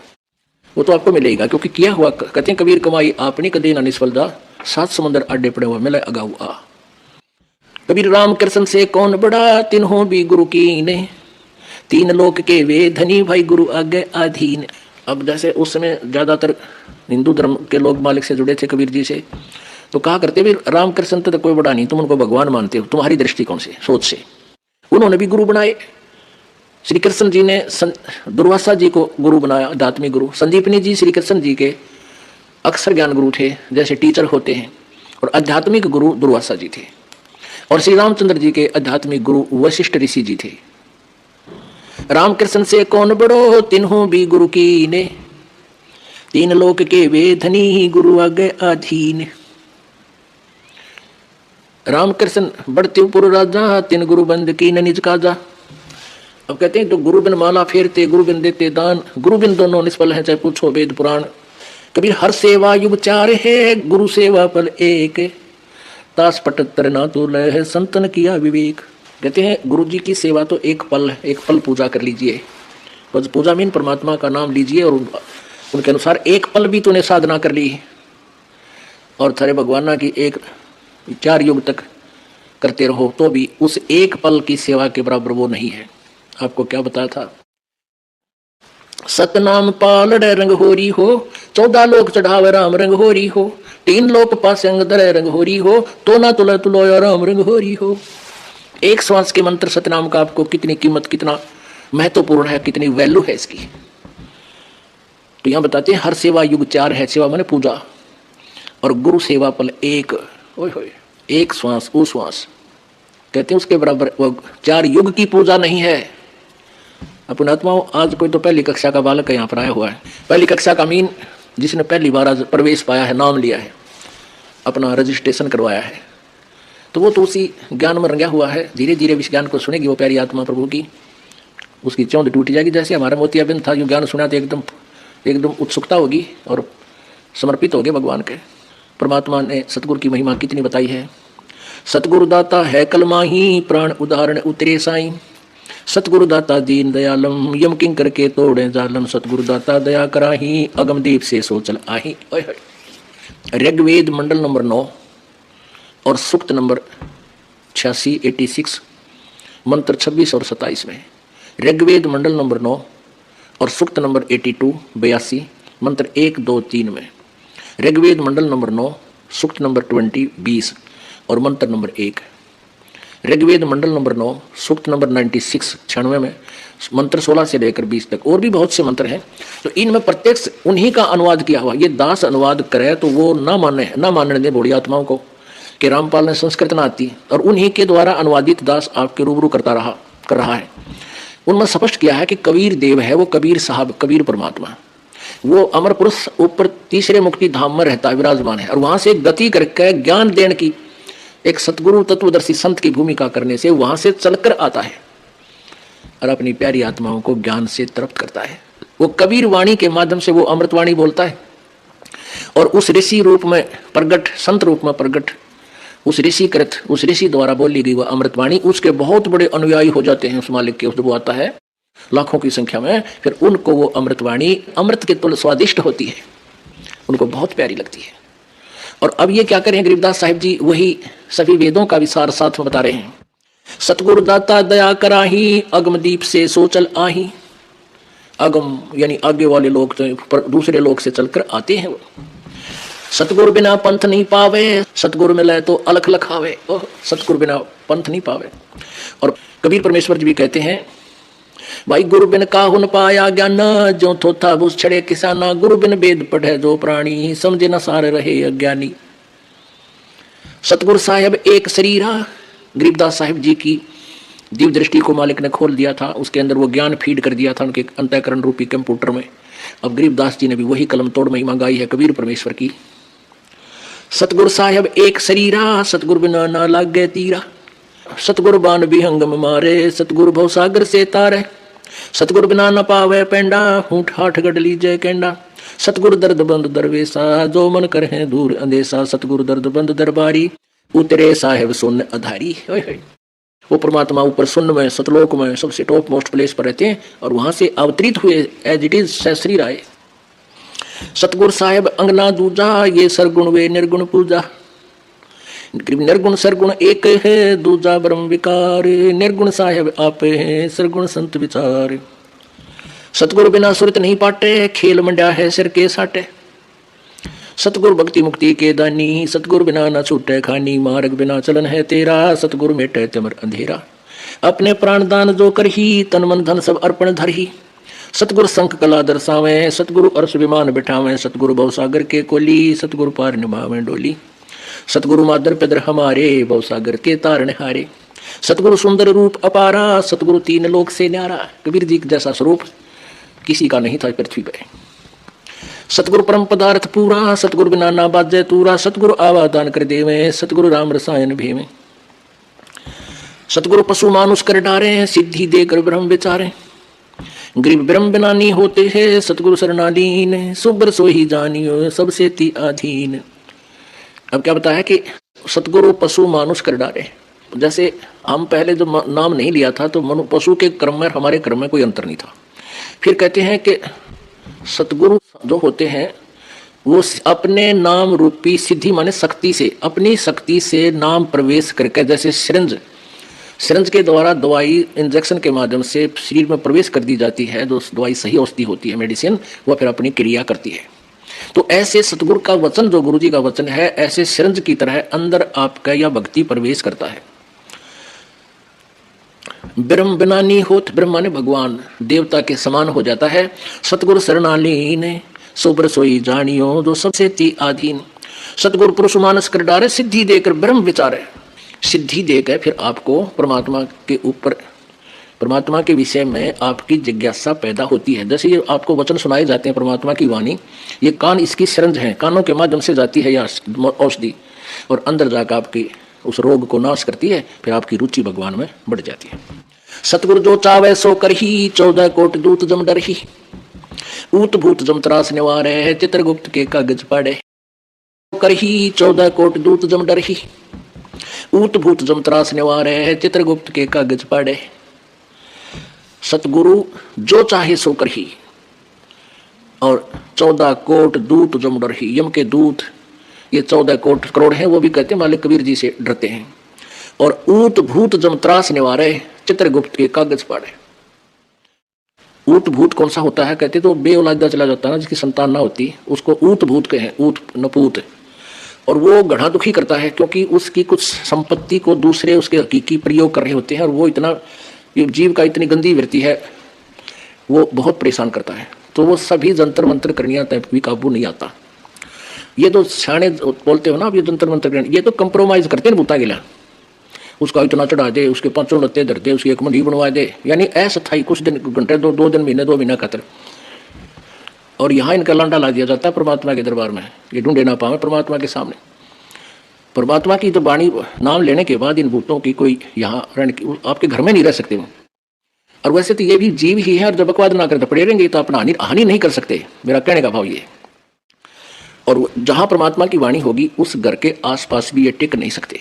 A: वो तो आपको मिलेगा, क्योंकि किया हुआ। कहते हैं कबीर कमाई आपनी कदे ना निष्फल जा, 7 समुद्र आडे पड़े हुए मिले अगाऊ आ। कबीर राम कृष्ण से कौन बड़ा, तिन्हों भी गुरु की ने, 3 लोक के वे धनी भाई गुरु आगे अधीन। अब जैसे उस समय ज्यादातर हिंदू धर्म के लोग मालिक से जुड़े थे कबीर जी से, तो कहा करते भी राम कृष्ण तो कोई बड़ा नहीं, तुम उनको भगवान मानते हो, तुम्हारी दृष्टिकोण से सोच से। उन्होंने भी गुरु बनाए। श्री कृष्ण जी ने दुर्वासा जी को गुरु बनाया, आध्यात्मिक गुरु। संदीपनी जी श्री कृष्ण जी के अक्षर ज्ञान गुरु थे, जैसे टीचर होते हैं, और आध्यात्मिक गुरु दुर्वासा जी थे। और श्री रामचंद्र जी के आध्यात्मिक गुरु वशिष्ठ ऋषि जी थे। रामकृष्ण से कौन बड़ो, तिन्हों भी गुरु की ने, 3 लोक के वे धनी गुरु आगे अधीन। रामकृष्ण बढ़ते पुर राजा, 3 गुरु बंद की निज काजा। अब कहते हैं तो गुरु बिन माला फेरते, गुरु बिन देते दान, गुरु बिन दोनों निष्फल है, चाहे पूछो वेद पुराण। कबीर हर सेवा युग 4 है, गुरु सेवा पल एक, तास पटत्तर ना तो लय संतन किया विवेक। कहते हैं गुरु जी की सेवा तो एक पल पूजा कर लीजिए, बस पूजा मीन परमात्मा का नाम लीजिए, और उनके अनुसार एक पल भी तूने साधना कर ली, और थारे भगवाना की 4 युग तक करते रहो, तो भी उस एक पल की सेवा के बराबर वो नहीं है। आपको क्या बताया था, सतनाम पालड़ रंग होरी हो, 14 लोक चढ़ावे राम रंग होरी हो, 3 लोक पास अंग दर रंग होरी हो, तो ना तुला तुलो राम रंग होरी हो। एक श्वास के मंत्र सतनाम का आपको कितनी कीमत, कितना महत्वपूर्ण है, कितनी वैल्यू है इसकी। तो यहां बताते हैं हर सेवा युग 4 है, सेवा माने पूजा, और गुरु सेवा पल एक। ओए होए, एक श्वास वो श्वास, कहते हैं उसके बराबर वो 4 युग की पूजा नहीं है। अपनात्माओं, आज कोई तो पहली कक्षा का बालक यहाँ पर आया हुआ है, पहली कक्षा का मीन जिसने पहली बार आज प्रवेश पाया है, नाम लिया है, अपना रजिस्ट्रेशन करवाया है, तो वो तो उसी ज्ञान में रंगा हुआ है। धीरे धीरे इस ज्ञान को सुनेगी वो प्यारी आत्मा प्रभु की, उसकी चौंध टूट जाएगी। जैसे हमारा मोतियाबिंद था, जो ज्ञान सुना तो एकदम उत्सुकता होगी और समर्पित होगे भगवान के। परमात्मा ने सतगुरु की महिमा कितनी बताई है। सतगुरु दाता है कलमाही, प्राण उदाहरण उतरे साईं, सतगुरु दाता दीन दयालम, यम किंग करके तोड़े जालम, सतगुरु दाता दया कराही, अगमदीप से सोचल आही। ऋग्वेद मंडल नंबर 9 और सूक्त नंबर 86 86 मंत्र 26 और 27 में। ऋग्वेद मंडल नंबर 9 और सूक्त नंबर 82 82 मंत्र 1 2 3 में। ऋग्वेद मंडल नंबर 9 सूक्त नंबर 20 20 और मंत्र नंबर 1। ऋग्वेद मंडल नंबर 9 सूक्त नंबर 96 96 में मंत्र 16 से लेकर 20 तक। और भी बहुत से मंत्र हैं, तो इनमें प्रत्यक्ष उन्हीं का अनुवाद किया हुआ। ये दास अनुवाद करे तो वो ना मानने दे बूढ़ी आत्माओं को कि रामपाल ने संस्कृत ना आती, और उन्हीं के द्वारा अनुवादित दास आपके रूबरू कर रहा है। उनमें स्पष्ट किया है कि कबीर देव है वो, कबीर साहब, कबीर परमात्मा, वो अमर पुरुष ऊपर तीसरे मुक्ति धाम में रहता है, विराजमान है, और वहां से गति करके ज्ञान देने की एक सतगुरु तत्वदर्शी संत की भूमिका करने से वहां से चलकर आता है और अपनी प्यारी आत्माओं को ज्ञान से तृप्त करता है। वो कबीर वाणी के माध्यम से वो अमृतवाणी बोलता है, और उस ऋषि रूप में प्रगट, संत रूप में प्रगट, उस ऋषि द्वारा बोली गई वह अमृतवाणी उसके बहुत बड़े अनुयायी हो जाते हैं। उस मालिक के, वो आता है लाखों की संख्या में, फिर उनको वो अमृतवाणी अमृत के तुल्य स्वादिष्ट होती है, उनको बहुत प्यारी लगती है। और अब ये क्या करें गरीबदास साहिब जी, वही सभी वेदों का विसार साथ में बता रहे हैं। सतगुरु दाता दया कराही, अगमदीप से सोचल आही। अगम यानी आगे वाले लोग तो दूसरे लोग से चलकर आते हैं वो। सतगुरु बिना पंथ नहीं पावे, सतगुरु मिले तो अलख लखावे। ओह, सतगुरु बिना पंथ नहीं पावे। और कबीर परमेश्वर जी भी कहते हैं, भाई गुरु बिन काहु न पाया ज्ञान, जो थोथा बुझ छड़े किसाना। गुरु बिन वेद पढ़े जो प्राणी, समझे न सार रहे अज्ञानी। सतगुरु साहेब एक शरीरा, गरीबदास साहिब जी की दिव्य दृष्टि को मालिक ने खोल दिया था, उसके अंदर वो ज्ञान फीड कर दिया था उनके अंतःकरण रूपी कंप्यूटर में। अब गरीबदास जी ने भी वही कलम तोड़ महिमा गाई है कबीर परमेश्वर की। सतगुरु साहेब एक शरीरा, सतगुरु बिना ना लागे तीरा। सतगुरु बाण विहंगम मारे, सतगुरु भव सागर से तारे। सतगुरु बिना न पावे पेंडा, हूठ हाठ गढ़ लीजे केंडा। सतगुरु दर्द बंद दरवेसा, जो मन करे दूर अंदेशा। सतगुरु दर्द बंद दरबारी, उतरे साहेब सुन अधारी। वो परमात्मा ऊपर सुन्न में, सतलोक में सबसे टॉप मोस्ट प्लेस पर रहते हैं और वहां से अवतरित हुए एज इट इज सहस्री राय। सतगुरु साहेब अंगना दूजा, ये सरगुण वे निर्गुण पूजा। निर्गुण सरगुण एक है, दूजा ब्रह्म विकार। निर्गुण साहेब आप है, सरगुण संत विचार। सतगुरु बिना सुरत नहीं पाटे, खेल मंडा है सिर के साटे। सतगुरु भक्ति मुक्ति के दानी, सतगुरु बिना न छूटे खानी। मार्ग बिना चलन है तेरा, सतगुरु मेटे चमर अंधेरा। अपने प्राण दान जो करही, तन मन धन सब अर्पण धरही। सतगुरु संख कला दर्शावे, सतगुरु अर्श विमान बिठावे। सतगुरु भवसागर के कोली, सतगुरु पार निभावे डोली। सतगुरु मादर पिदर हमारे, भवसागर के तारण हारे। सतगुरु सुंदर रूप अपारा, सतगुरु तीन लोक से न्यारा। कबीर जी जैसा स्वरूप किसी का नहीं था पृथ्वी पे। सतगुरु परम पदार्थ पूरा, सतगुरु बिना ना बाजे तूरा। सतगुरु आवा दान कर देवे, सतगुरु राम रसायन भेवे। सतगुरु पशु मानुष कर डारे, सिद्धि देकर ब्रह्म विचारे। गरीब ब्रह्म बिना नहीं होते हैं, सतगुरु शरणाधीन। सुबर सोही जानियो, सबसे ती आधीन। अब क्या बताया कि सतगुरु पशु मानुष कर डारे। जैसे हम पहले जो नाम नहीं लिया था तो पशु के क्रम में हमारे क्रम में कोई अंतर नहीं था। फिर कहते हैं कि सतगुरु जो होते हैं वो अपने नाम रूपी सिद्धि माने शक्ति से, अपनी शक्ति से नाम प्रवेश करके, जैसे सिरंज के द्वारा दवाई इंजेक्शन के माध्यम से शरीर में प्रवेश कर दी जाती है, जो दवाई सही औषधि होती है मेडिसिन, वह फिर अपनी क्रिया करती है। तो ऐसे सतगुरु का वचन, जो गुरु जी का वचन है, ऐसे सिरंज की तरह अंदर आपका या भक्ति प्रवेश करता है। ब्रह्म बिना नहीं होत, ब्रह्म माने भगवान, देवता के समान हो जाता है। सतगुरु शरणालीन, सोबर सोई जानियो, जो सबसे ती आधीन। सतगुरु पुरुष मानस कर डारे, सिद्धि देकर ब्रह्म विचारे। सिद्धि देकर फिर आपको परमात्मा के ऊपर, परमात्मा के विषय में आपकी जिज्ञासा पैदा होती है। जैसे ये आपको वचन सुनाए जाते हैं परमात्मा की वाणी, ये कान इसकी सिरंज है, कानों के माध्यम से जाती है यह औषधि और अंदर जाकर आपकी उस रोग को नाश करती है। फिर आपकी रुचि भगवान में बढ़ जाती है। सतगुरु जो चावे सो करही, 14 कोट दूत जम डरही। ऊत भूत जम त्रास निवारे, चित्रगुप्त के कागज पाड़े। करही 14 कोट दूत जम डरही। ऊत भूत जम त्रास निवारे, चित्रगुप्त के कागज पाड़े। सतगुरु जो चाहे सो करही, और 14 कोट दूत जम डरही। यम के दूत ये 14 कोट करोड़ हैं, वो भी कहते हैं मालिक कबीर जी से डरते हैं। और ऊत भूत जम त्रास निवारे, चित्रगुप्त के कागज पाड़े। ऊत भूत कौन सा होता है? कहते तो बे औलादा चला जाता है ना, जिसकी संतान ना होती, उसको ऊत भूत कहें, ऊत नपूत। और वो गढ़ा दुखी करता है क्योंकि उसकी कुछ संपत्ति को दूसरे उसके हकीकी प्रयोग कर रहे होते हैं, और वो इतना, जीव का इतनी गंदी वृत्ति है, वो बहुत परेशान करता है। तो वो सभी जंतर मंत्र करनिया तक भी काबू नहीं आता। ये तो सियाने बोलते हो ना, अब ये जंतर मंत्र, ये तो कंप्रोमाइज करते हैं बूता गिला, उसका इतना चढ़ा दे, उसके 5 लत्ते धर दे, उसकी एक मंडी बनवा दे, यानी अस्थायी कुछ दिन, घंटे, 2 दिन, महीने, 2 महीना खतर। और यहाँ इनका लांडा ला दिया जाता है परमात्मा के दरबार में, ये ढूंढे ना पावे परमात्मा के सामने। परमात्मा की तो वाणी नाम लेने के बाद इन भूतों की कोई यहाँ आपके घर में नहीं रह सकते वो। और वैसे तो ये भी जीव ही है, और जब बकवाद ना करते पड़े रहेंगे तो अपना हानि नहीं कर सकते, मेरा कहने का भाव ये। और जहाँ परमात्मा की वाणी होगी उस घर के आसपास भी ये टिक नहीं सकते।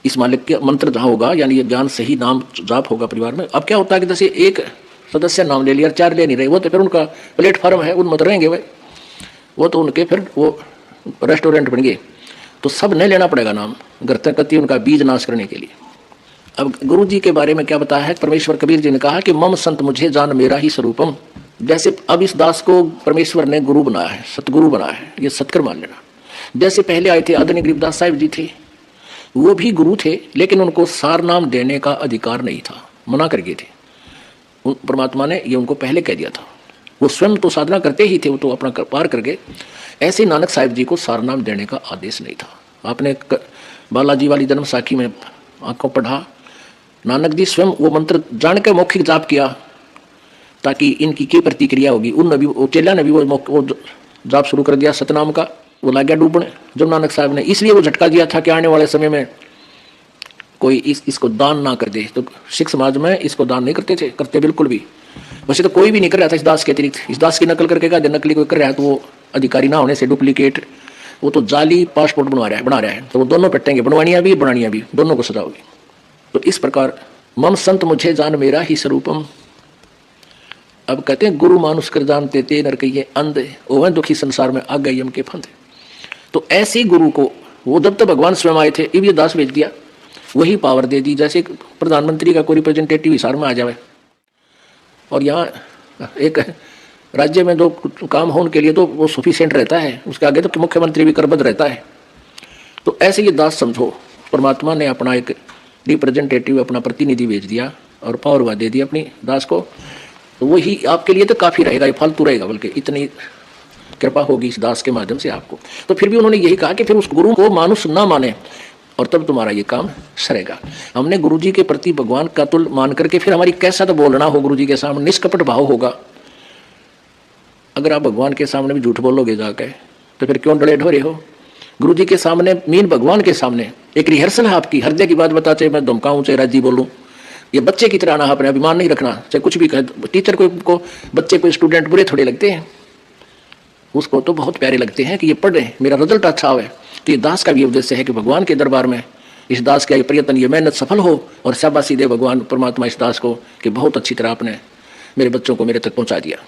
A: इस मालिक के मंत्र जहाँ होगा, यानी ये ज्ञान सही नाम जाप होगा परिवार में। अब क्या होता है कि जैसे एक सदस्य नाम ले लिया, 4 ले नहीं रहे, वो तो फिर उनका प्लेटफॉर्म है, उन मत रहेंगे भाई, वो तो उनके फिर वो रेस्टोरेंट बन गए। तो सब ने लेना पड़ेगा नाम, गर्तकति उनका बीज नाश करने के लिए। अब गुरु जी के बारे में क्या बताया है? परमेश्वर कबीर जी ने कहा कि मम संत मुझे जान मेरा ही स्वरूपम। जैसे अब इस दास को परमेश्वर ने गुरु बनाया है, सतगुरु बनाया है, ये सत्कर मान लेना। जैसे पहले आए थे आदरणीय गरीबदास साहिब जी थे, वो भी गुरु थे, लेकिन उनको सार नाम देने का अधिकार नहीं था, मना कर गए थे। परमात्मा ने ये उनको पहले कह दिया था। वो स्वयं तो साधना करते ही थे, वो तो अपना पार कर गए। ऐसे नानक साहिब जी को सार नाम देने का आदेश नहीं था। आपने बालाजी वाली जन्म साखी में आपको पढ़ा, नानक जी स्वयं वो मंत्र जान के मौखिक जाप किया ताकि इनकी क्या प्रतिक्रिया होगी। उन भी चेला ने भी वो जाप शुरू कर दिया सतनाम का। वो लग गया डूबने जब नानक साहब ने, इसलिए वो झटका दिया था कि आने वाले समय में कोई इसको दान ना कर दे। तो सिख समाज में इसको दान नहीं करते बिल्कुल भी। वैसे तो कोई भी नहीं कर रहा था इस दास के अतिरिक्त। इस दास की नकल करके कहा नकली कोई कर रहा है तो वो अधिकारी ना होने से डुप्लीकेट, वो तो जाली पासपोर्ट बना रहा है। तो वो दोनों पट्टेंगे, बनवानियाँ भी बनानियाँ भी, दोनों को सजा होगी। तो इस प्रकार मम संत मुझे जान मेरा ही स्वरूपम। अब कहते हैं गुरु मानुष कर जानते ते नर कहिए अंधे, ओवं दुखी संसार में आ गए यम के फंदे। तो ऐसे गुरु को वो जब तक भगवान स्वयं आए थे, ये दास भेज दिया, वही पावर दे दी। जैसे प्रधानमंत्री का कोई रिप्रेजेंटेटिव हिसार में आ जाए और यहाँ एक राज्य में जो काम हो उनके लिए तो वो सफिशिएंट रहता है, उसके आगे तो मुख्यमंत्री भी करबद्ध रहता है। तो ऐसे ये दास समझो, परमात्मा ने अपना एक रिप्रेजेंटेटिव, अपना प्रतिनिधि भेज दिया और पावर दे दी अपनी दास को। तो वही आपके लिए तो काफ़ी रहेगा, ये फालतू रहेगा, बल्कि इतनी कृपा होगी इस दास के माध्यम से आपको। तो फिर भी उन्होंने यही कहा कि फिर उस गुरु को मानुष ना माने और तब तुम्हारा ये काम सरेगा। हमने गुरु जी के प्रति भगवान का तुल मान करके फिर हमारी कैसा तो बोलना हो गुरु जी के सामने, निष्कपट भाव होगा। अगर आप भगवान के सामने भी झूठ बोलोगे जाके तो फिर क्यों डरे ढोरे हो। गुरु जी के सामने मीन भगवान के सामने एक रिहर्सल है आपकी, हृदय की बात बता, चाहे मैं धमकाऊं चाहे राजी बोलूं, ये बच्चे की तरह ना, अपने अभिमान नहीं रखना, चाहे कुछ भी कहे। टीचर को बच्चे को स्टूडेंट बुरे थोड़े लगते हैं, उसको तो बहुत प्यारे लगते हैं कि ये पढ़ रहे, मेरा रिजल्ट अच्छा हो। तो ये दास का भी उद्देश्य है कि भगवान के दरबार में इस दास का ये प्रयत्न, ये मेहनत सफल हो और शाबाशी दे भगवान परमात्मा इस दास को कि बहुत अच्छी तरह आपने मेरे बच्चों को मेरे तक पहुंचा दिया।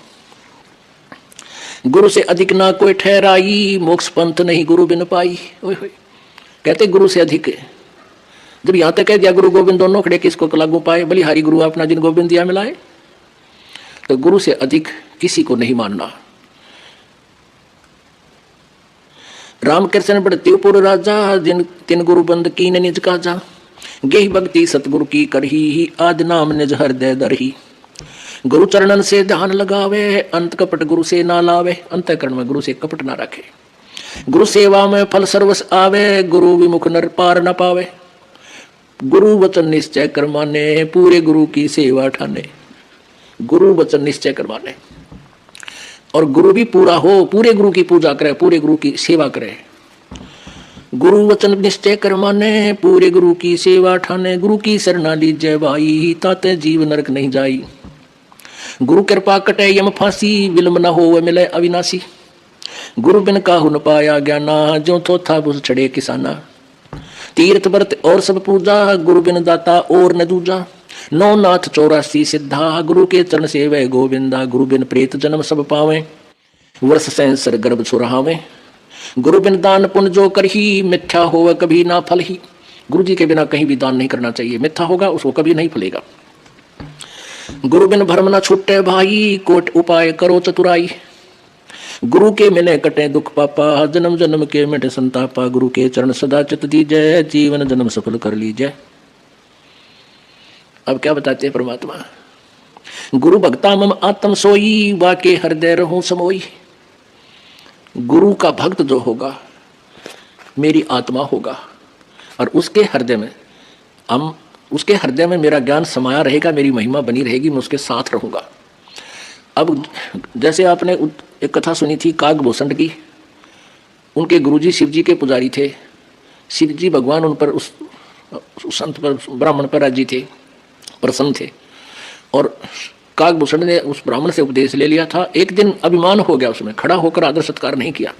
A: गुरु से अधिक ना कोई ठहराई, मोक्ष पंथ नहीं गुरु बिन पाई। कहते गुरु से अधिक, जब यहां तक कह दिया गुरु गोविंद दोनों खड़े किसको लागू पाए, बलिहारी गुरु अपना जिन गोविंद दिया मिलाए। तो गुरु से अधिक किसी को नहीं मानना। रामकृष्ण बड़तेपुर राजा, जिन तिन गुरु बंद की निज काजा, गेहि भक्ति सतगुरु की करही, आदि नाम निज हृदय दरही। गुरु चरणन से ध्यान लगावे, अंत कपट गुरु से ना लावे। अंतःकरण में गुरु से कपट ना रखे। गुरु सेवा में फल सर्वस आवे, गुरु विमुख नर पार न पावे। गुरु वचन निश्चय कर माने, पूरे गुरु की सेवा ठाने। गुरु वचन निश्चय कर माने और गुरु भी पूरा हो, पूरे गुरु की पूजा करे, पूरे गुरु की सेवा करे। गुरु वचन निश्चय कर माने, पूरे गुरु की सेवा ठाने। गुरु की शरणा लीजय भाई, ताते जीव नरक नहीं जाई। गुरु कृपा कटे यम फांसी, विलम्ब न हो मिले अविनाशी। गुरु बिन काहु न पाया ज्ञाना, जो थोथा बुझ चढ़े किसाना। तीर्थ व्रत और सब पूजा, गुरु बिन दाता और न दूजा। नौ नाथ 84 सिद्धा, गुरु के चरण सेवे गोविंदा। गुरु बिन प्रेत जन्म सब पावे, वर्ष सहस्र गर्भ सुरहावे। गुरु बिन दान पुण्य जो करही, मिथ्या होवे कभी ना फल ही। गुरु जी के बिना कहीं भी दान नहीं करना चाहिए, मिथ्या होगा उसको कभी नहीं फलेगा। गुरु बिन भरम न छूटे भाई, कोट उपाय करो चतुराई। गुरु के मिले कटे दुख पापा, जन्म जन्म के मिटे संतापा। गुरु के चरण सदा चित दीजय, जीवन जन्म सफल कर लीजय। अब क्या बताते हैं परमात्मा, गुरु भक्ता मम आत्म सोई, वाके हृदय रहूं समोई। गुरु का भक्त जो होगा मेरी आत्मा होगा और उसके हृदय में मेरा ज्ञान समाया रहेगा, मेरी महिमा बनी रहेगी, मैं उसके साथ रहूंगा। अब जैसे आपने एक कथा सुनी थी कागभूषण की, उनके गुरुजी शिवजी के पुजारी थे। शिवजी भगवान उन पर उस संत पर, ब्राह्मण पर राजी थे, प्रसन्न थे और कागभूषण ने उस ब्राह्मण से उपदेश ले लिया था। एक दिन अभिमान हो गया, उसमें खड़ा होकर आदर सत्कार नहीं किया,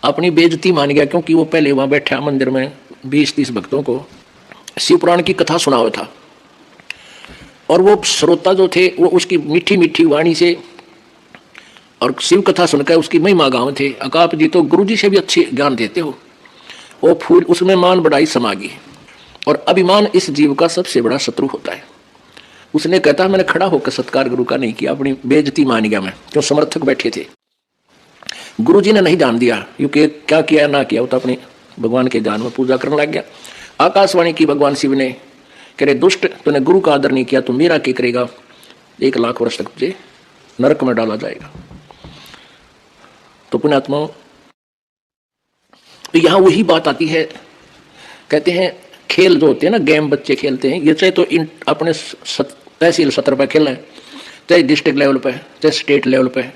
A: अपनी बेइज्जती मान गया, क्योंकि वो पहले वहां बैठा मंदिर में 20-30 भक्तों को शिव पुराण की कथा सुना हुआ था और वो श्रोता जो थे वो उसकी मीठी मीठी वाणी से और शिव कथा सुनकर उसकी महिमा गाँव थे। अकाप जी तो गुरु जी से भी अच्छे ज्ञान देते हो। वो फूल उसमें मान बढ़ाई समागी और अभिमान इस जीव का सबसे बड़ा शत्रु होता है। उसने कहता मैंने खड़ा होकर सत्कार गुरु का नहीं किया, अपनी बेइज्जती मान गया मैं, क्यों समर्थक बैठे थे। गुरु जी ने नहीं जान दिया, क्योंकि क्या किया ना किया, वो तो अपनी भगवान के ध्यान में पूजा करने लग गया। आकाशवाणी की भगवान शिव ने, कह रहे दुष्ट, तूने गुरु का आदर नहीं किया तो मेरा क्या करेगा, 1 लाख वर्ष तक तुझे नरक में डाला जाएगा। तो पुण्यात्माओं, तो यहां वही बात आती है, कहते हैं खेल जो होते हैं ना, गेम बच्चे खेलते हैं, ये चाहे तो अपने तहसील सत्र पर खेलें, चाहे डिस्ट्रिक्ट लेवल पर, चाहे स्टेट लेवल पर,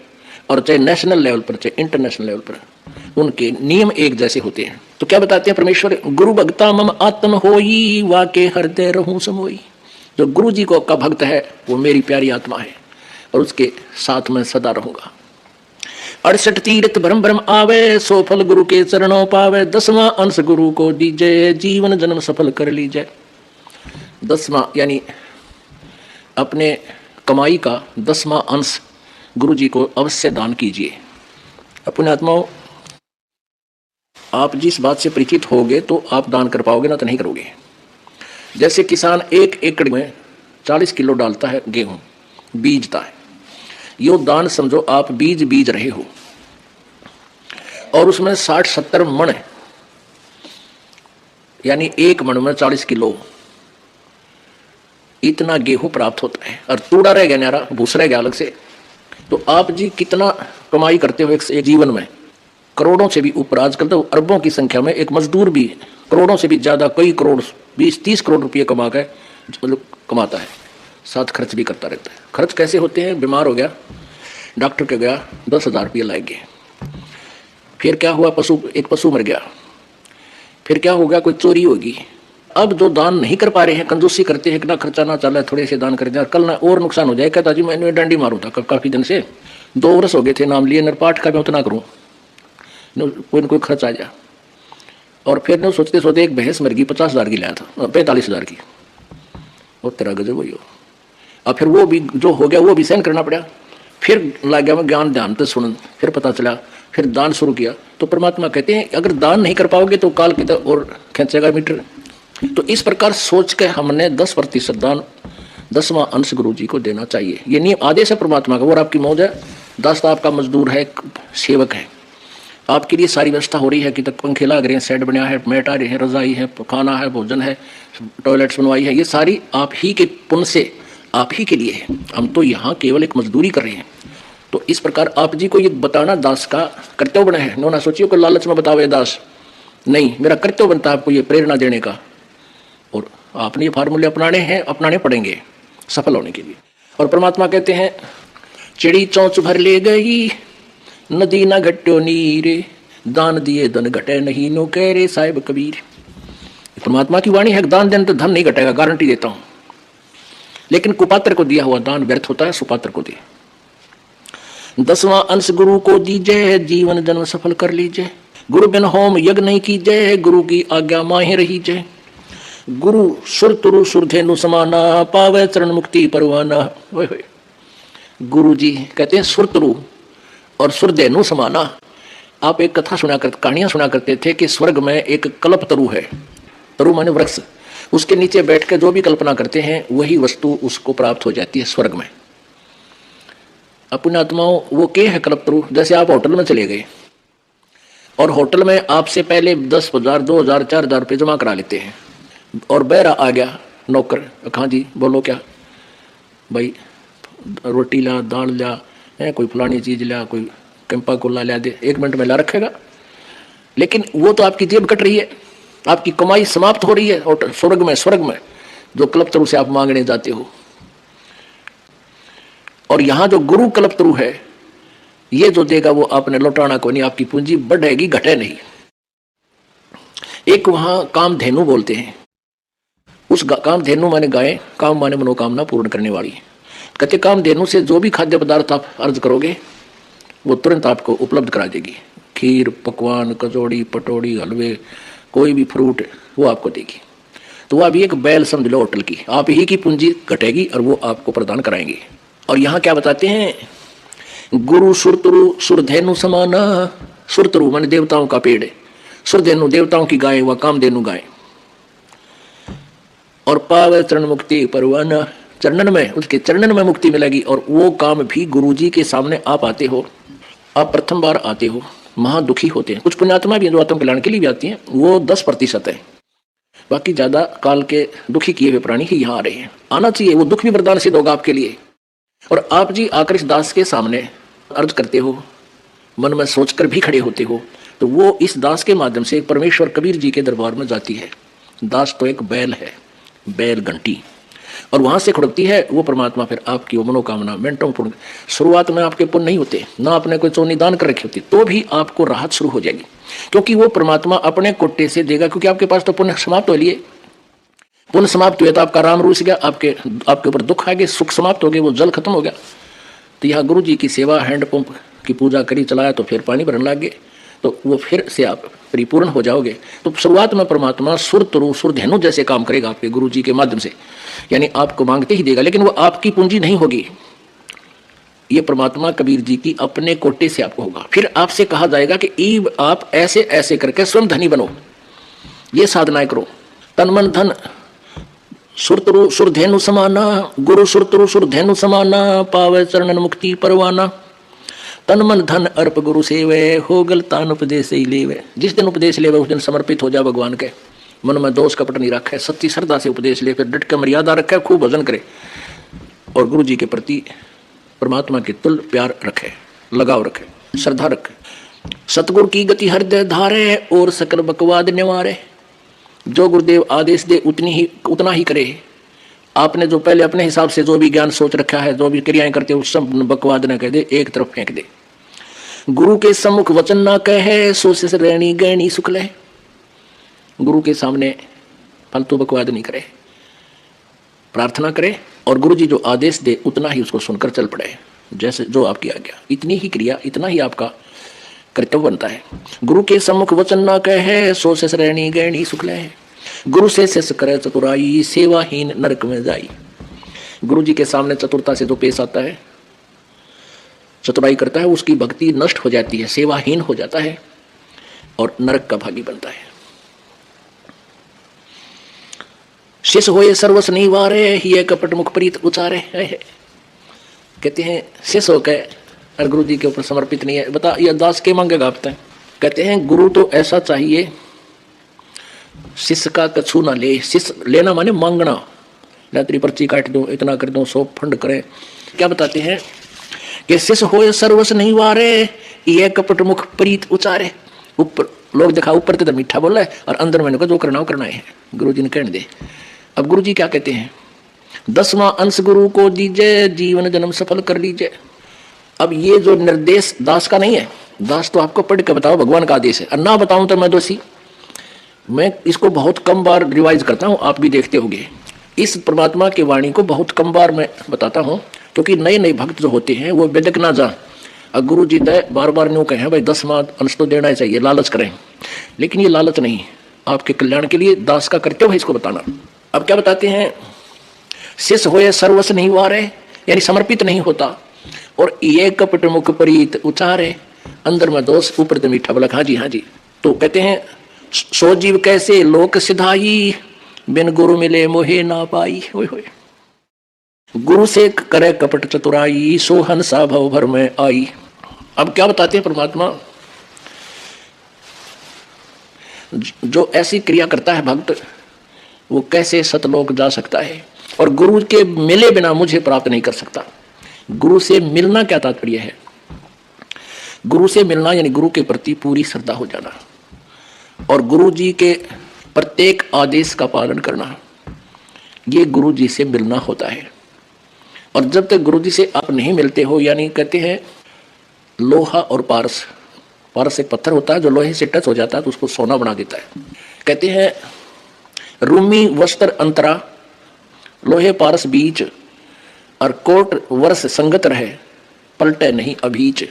A: और चाहे नेशनल लेवल पर, चाहे इंटरनेशनल लेवल पर, उनके नियम एक जैसे होते हैं। तो क्या बताते हैं परमेश्वर, गुरु भक्ता मम आत्म होई वाके हृदय रहूं समोई। जो गुरु जी को का भक्त है वो मेरी प्यारी आत्मा है और उसके साथ में सदा रहूंगा। 68 तीर्थ भ्रम भ्रम आवे, सो फल गुरु के चरणों पावे, 10वां अंश गुरु को दीजिए, जीवन जन्म सफल कर लीजिए। 10वां यानी अपने कमाई का 10वां अंश गुरु जी को अवश्य दान कीजिए। अपने आत्माओं, आप जिस बात से परिचित होगे तो आप दान कर पाओगे, ना तो नहीं करोगे। जैसे किसान 1 एकड़ में 40 किलो डालता है गेहूं, बीजता है, यो दान समझो आप बीज रहे हो, और उसमें 60-70 मण यानी 1 मण में 40 किलो इतना गेहूं प्राप्त होता है, और तूड़ा रह गया न्यारा, भूस रह गया अलग से। तो आप जी कितना कमाई करते हो एक जीवन में, करोड़ों से भी ऊपर, आजकल तो अरबों की संख्या में एक मजदूर भी करोड़ों से भी ज्यादा, कई करोड़, 20-30 करोड़ रुपये कमा के मतलब कमाता है, साथ खर्च भी करता रहता है। खर्च कैसे होते हैं, बीमार हो गया, डॉक्टर के गया, 10,000 रुपये लाएंगे, फिर क्या हुआ, एक पशु मर गया, फिर क्या होगा, कोई चोरी होगी। अब जो दान नहीं कर पा रहे हैं, कंजूसी करते हैं, इतना खर्चा ना चला, थोड़े से दान कर दिया, कल ना और नुकसान हो जाए। कहता जी मैंने डंडी मारू था काफी दिन से, 2 वर्ष हो गए थे नाम लिए, नरपाठ का मैं उतना करूँ, कोई न कोई खर्च आ जाए। और फिर न सोचते सोचते एक भैंस मर गई, 50,000 की लाया था, 45,000 की, और तेरा गजब वही हो। अब फिर वो भी जो हो गया वो भी सहन करना पड़ा। फिर लग गया मैं ज्ञान ध्यान तो सुन, फिर पता चला, फिर दान शुरू किया। तो परमात्मा कहते हैं अगर दान नहीं कर पाओगे तो काल की और खींचेगा मीटर। तो इस प्रकार सोच के हमने 10% दान, 10वां अंश गुरु जी को देना चाहिए। ये नियम आदेश है परमात्मा का। और आपकी मौज है, दास आपका मजदूर है, सेवक है, आपके लिए सारी व्यवस्था हो रही है कि तक पंखे लग रहे हैं, सेट बना है, मैट आ रहे हैं, रजाई है, खाना है, भोजन है, टॉयलेट्स बनवाई है, ये सारी आप ही के पुण्य से आप ही के लिए है। हम तो यहाँ केवल एक मजदूरी कर रहे हैं। तो इस प्रकार आप जी को ये बताना दास का कर्तव्य बना है। नो ना सोचिए को लालच में बतावे दास, नहीं, मेरा कर्तव्य बनता है आपको ये प्रेरणा देने का। और आपने ये फार्मूले अपनाने हैं, अपनाने पड़ेंगे सफल होने के लिए। और परमात्मा कहते हैं चिड़ी चौंच भर ले गई, नदी न घट्यो नीरे, दान दिए धन घटे नहीं, नो कह रे साहिब कबीर। परमात्मा की वाणी है, दान देने तो धन नहीं घटेगा, गारंटी देता हूं। लेकिन कुपात्र को दिया हुआ दान व्यर्थ होता है, सुपात्र को दे। 10वां अंश गुरु को दीजिए, जीवन जन्म सफल कर लीजिए। गुरु बिन होम यज्ञ नहीं कीजिए, गुरु की आज्ञा माहे रहीजे। गुरु सुर तुरु सुरधेनु समाना, पावे चरण मुक्ति परवाना। गुरु जी कहते हैं सुर तुरु और सुरधेनु समाना। आप एक कथा सुना कर, कहानियां सुना करते थे कि स्वर्ग में एक कल्प तरु है, तरु माने वृक्ष, उसके नीचे बैठ के जो भी कल्पना करते हैं वही वस्तु उसको प्राप्त हो जाती है स्वर्ग में। अपने आत्माओं, वो क्या है कल्प तरु? जैसे आप होटल में चले गए और होटल में आपसे पहले 10,000, 2,000, 4,000 रुपये जमा करा लेते हैं, और बहरा आ गया नौकर, हाँ जी बोलो क्या भाई, रोटी ला, दाल ला, कोई फलानी चीज ला, कोई कैंपा कोला ला दे, 1 मिनट में ला रखेगा। लेकिन वो तो आपकी जेब कट रही है, आपकी कमाई समाप्त हो रही है। और स्वर्ग में जो कल्पतरु से आप मांगने जाते हो, और यहां जो गुरु कल्पतरु है, ये जो देगा वो आपने लौटाना को नहीं, आपकी पूंजी बढ़ेगी घटे नहीं। एक वहां कामधेनु बोलते हैं, उस कामधेनु माने गाय, काम माने मनोकामना पूर्ण करने वाली। कहते कामधेनु से जो भी खाद्य पदार्थ आप अर्ज करोगे वो तुरंत आपको उपलब्ध करा देगी। खीर, पकवान, कचौड़ी, पटौड़ी, हलवे, कोई भी फ्रूट वो आपको देगी। तो वह भी एक बैल समझ लो होटल की, आप ही की पूंजी घटेगी और वो आपको प्रदान कराएंगे। और यहाँ क्या बताते हैं, गुरु सुरतरु सुरधेनु समाना। सुरतरु माने देवताओं का पेड़, सुरधेनु देवताओं की गाय, व कामधेनु गाय। और पावे चरण मुक्ति परवाना, चरणन में, उसके चरणन में मुक्ति मिलेगी। और वो काम भी गुरु जी के सामने आप आते हो, आप प्रथम बार आते हो, महादुखी होते हैं। कुछ पुण्यात्मा भी हैं जो आत्म कल्याण के लिए भी आती हैं, वो 10% है, बाकी ज्यादा काल के दुखी किए हुए प्राणी ही यहाँ आ रहे हैं। आना चाहिए, वो दुख भी वरदान सिद्ध होगा आपके लिए। और आप जी आकर इस दास के सामने अर्ज करते हो, मन में सोचकर भी खड़े होते हो, तो वो इस दास के माध्यम से परमेश्वर कबीर जी के दरबार में जाती है। दास तो एक बैल है, बैल घंटी, और वहां से खुड़कती है वो परमात्मा। फिर आपकी वो मनोकामना मिनटों पूर्ण। शुरुआत में आपके पुण्य नहीं होते, ना आपने कोई चोनी दान कर रखी होती, तो भी आपको राहत शुरू हो जाएगी, क्योंकि वो परमात्मा अपने कोटे से देगा। क्योंकि आपके पास तो पुण्य समाप्त हो लिए, पुण्य समाप्त हुए तो आपका राम रूस गया, आपके ऊपर दुख आ गए, सुख समाप्त हो गए, वो जल खत्म हो गया। तो यहाँ गुरु जी की सेवा, हैंडपंप की पूजा करी, चलाया तो फिर पानी भरने लग गए, तो वो फिर से आप परिपूर्ण हो जाओगे। तो शुरुआत में परमात्मा सुरतरु सुरधेनु जैसे काम करेगा आपके गुरु जी के माध्यम से, यानी आपको मांगते ही देगा, लेकिन वो आपकी पूंजी नहीं होगी। ये परमात्मा कबीर जी की अपने कोटे से आपको होगा। फिर आपसे कहा जाएगा कि आप ऐसे ऐसे करके स्वयं धनी बनो, ये साधनाएं करो। तन मन धन सुरतरु सुरधेनु समाना, गुरु सुरतरु सुरधेनु समाना, पावे चरणन मुक्ति परवाना। तन मन धन अर्प गुरु सेवे, हो गल तान उपदेश ही लेवे। जिस दिन उपदेश लेवे उस दिन समर्पित हो जा भगवान के, मन में दोष कपट नहीं रखे, सच्ची श्रद्धा से उपदेश ले, फिर डट के मर्यादा रखे, खूब भजन करे, और गुरु जी के प्रति परमात्मा के तुल प्यार रखे, लगाव रखे, श्रद्धा रखे। सतगुरु की गति हृदय धारे, और सकल बकवाद निवारे। जो गुरुदेव आदेश दे उतना ही करे। आपने जो पहले अपने हिसाब से जो भी ज्ञान सोच रखा है, जो भी क्रियाएं करते हो, सब बकवाद न कह दे, एक तरफ फेंक दे। गुरु के सम्मुख वचन ना कहे, सो से रहनी गहनी शुक्ल है। गुरु के सामने फालतू बकवाद नहीं करे, प्रार्थना करे, और गुरु जी जो आदेश दे उतना ही उसको सुनकर चल पड़े, जैसे जो आपकी आज्ञा। इतनी ही क्रिया, इतना ही आपका कर्तव्य बनता है। गुरु के सम्मुख वचन ना कहे, सो से रहनी गहनी शुक्ल है। गुरु से शिष्य करे चतुराई, सेवाहीन नरक में जाई। गुरु जी के सामने चतुरता से जो पेश आता है, चतुराई करता है, उसकी भक्ति नष्ट हो जाती है, सेवाहीन हो जाता है, और नरक का भागी बनता है। शिष्य होए सर्वस नहीं वारे, ये कपट मुख प्रीत उचारे। कहते हैं शिष्य होकर और गुरु जी के ऊपर समर्पित नहीं है, बता ये दास के मांगेगा आप? कहते हैं गुरु तो ऐसा चाहिए शिष्य का कछु ना ले। शिष्य लेना माने मांगना, तेरी पर्ची काट दो, इतना कर दो, 100 फंड करें। क्या बताते हैं कि शिष्य होए सर्वस नहीं वारे, ये कपट मुख प्रीत उचारे। ऊपर लोग देखा, ऊपर तो मीठा बोला है, और अंदर मैंने कहा जो करना हो करना है, गुरु जी ने कहने दे। अब गुरु जी क्या कहते हैं, 10वां अंश गुरु को दीजिए, जीवन जन्म सफल कर लीजिए। अब ये जो निर्देश दास का नहीं है, दास तो आपको पढ़ के बताओ भगवान का आदेश है, और ना बताऊं तो मैं दोषी। मैं इसको बहुत कम बार रिवाइज करता हूं, आप भी देखते होंगे। इस परमात्मा की वाणी को बहुत कम बार मैं बताता हूं, क्योंकि नए नए भक्त जो होते हैं वो बेदक ना जा। और गुरु जी दे बार बार न्यू कहें भाई 10वां अंश तो देना ही चाहिए, लालच करें, लेकिन ये लालच नहीं, आपके कल्याण के लिए दास का कर्तव्य है इसको बताना। अब क्या बताते हैं, शिष्य होए सर्वस नहीं वारे, यानी समर्पित नहीं होता, और ये कपट मुख प्रीत उचारे। अंदर में दोष, ऊपर तो मीठा बोला। हाँ जी हाँ जी। तो कहते हैं सो जीव कैसे लोक सिधाई, बिन गुरु मिले मोहे ना पाई। होय होय। गुरु से करे कपट चतुराई, सो हंसा भव भर में आई। अब क्या बताते हैं परमात्मा, जो ऐसी क्रिया करता है भक्त, वो कैसे सतलोक जा सकता है, और गुरु के मिले बिना मुझे प्राप्त नहीं कर सकता। गुरु से मिलना क्या तात्पर्य है? गुरु से मिलना यानी गुरु के प्रति पूरी श्रद्धा हो जाना, और गुरु जी के प्रत्येक आदेश का पालन करना, ये गुरु जी से मिलना होता है। और जब तक गुरु जी से आप नहीं मिलते हो, यानी कहते हैं लोहा और पारस, पारस एक पत्थर होता है जो लोहे से टच हो जाता है तो उसको सोना बना देता है। कहते हैं रूमी वस्त्र अंतरा, लोहे पारस बीच, और कोट वर्ष संगत रहे, पलटे नहीं अभीच।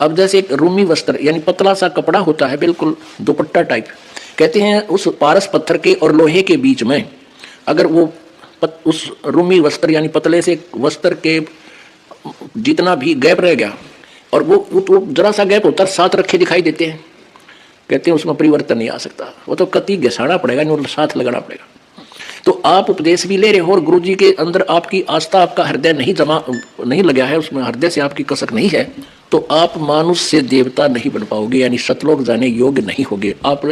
A: अब जैसे एक रूमी वस्त्र यानी पतला सा कपड़ा होता है, बिल्कुल दुपट्टा टाइप, कहते हैं उस पारस पत्थर के और लोहे के बीच में अगर वो उस रूमी वस्त्र यानी पतले से वस्त्र के जितना भी गैप रह गया, और वो जरा सा गैप होता है, साथ रखे दिखाई देते हैं, कहते हैं उसमें परिवर्तन नहीं आ सकता, वो तो कति घसाना पड़ेगा, नहीं साथ लगाना पड़ेगा। तो आप उपदेश भी ले रहे हो और गुरु जी के अंदर आपकी आस्था, आपका हृदय नहीं लगा है, उसमें हृदय से आपकी कसक नहीं है, तो आप मानुष से देवता नहीं बन पाओगे, यानी सतलोक जाने योग्य नहीं होगे। आप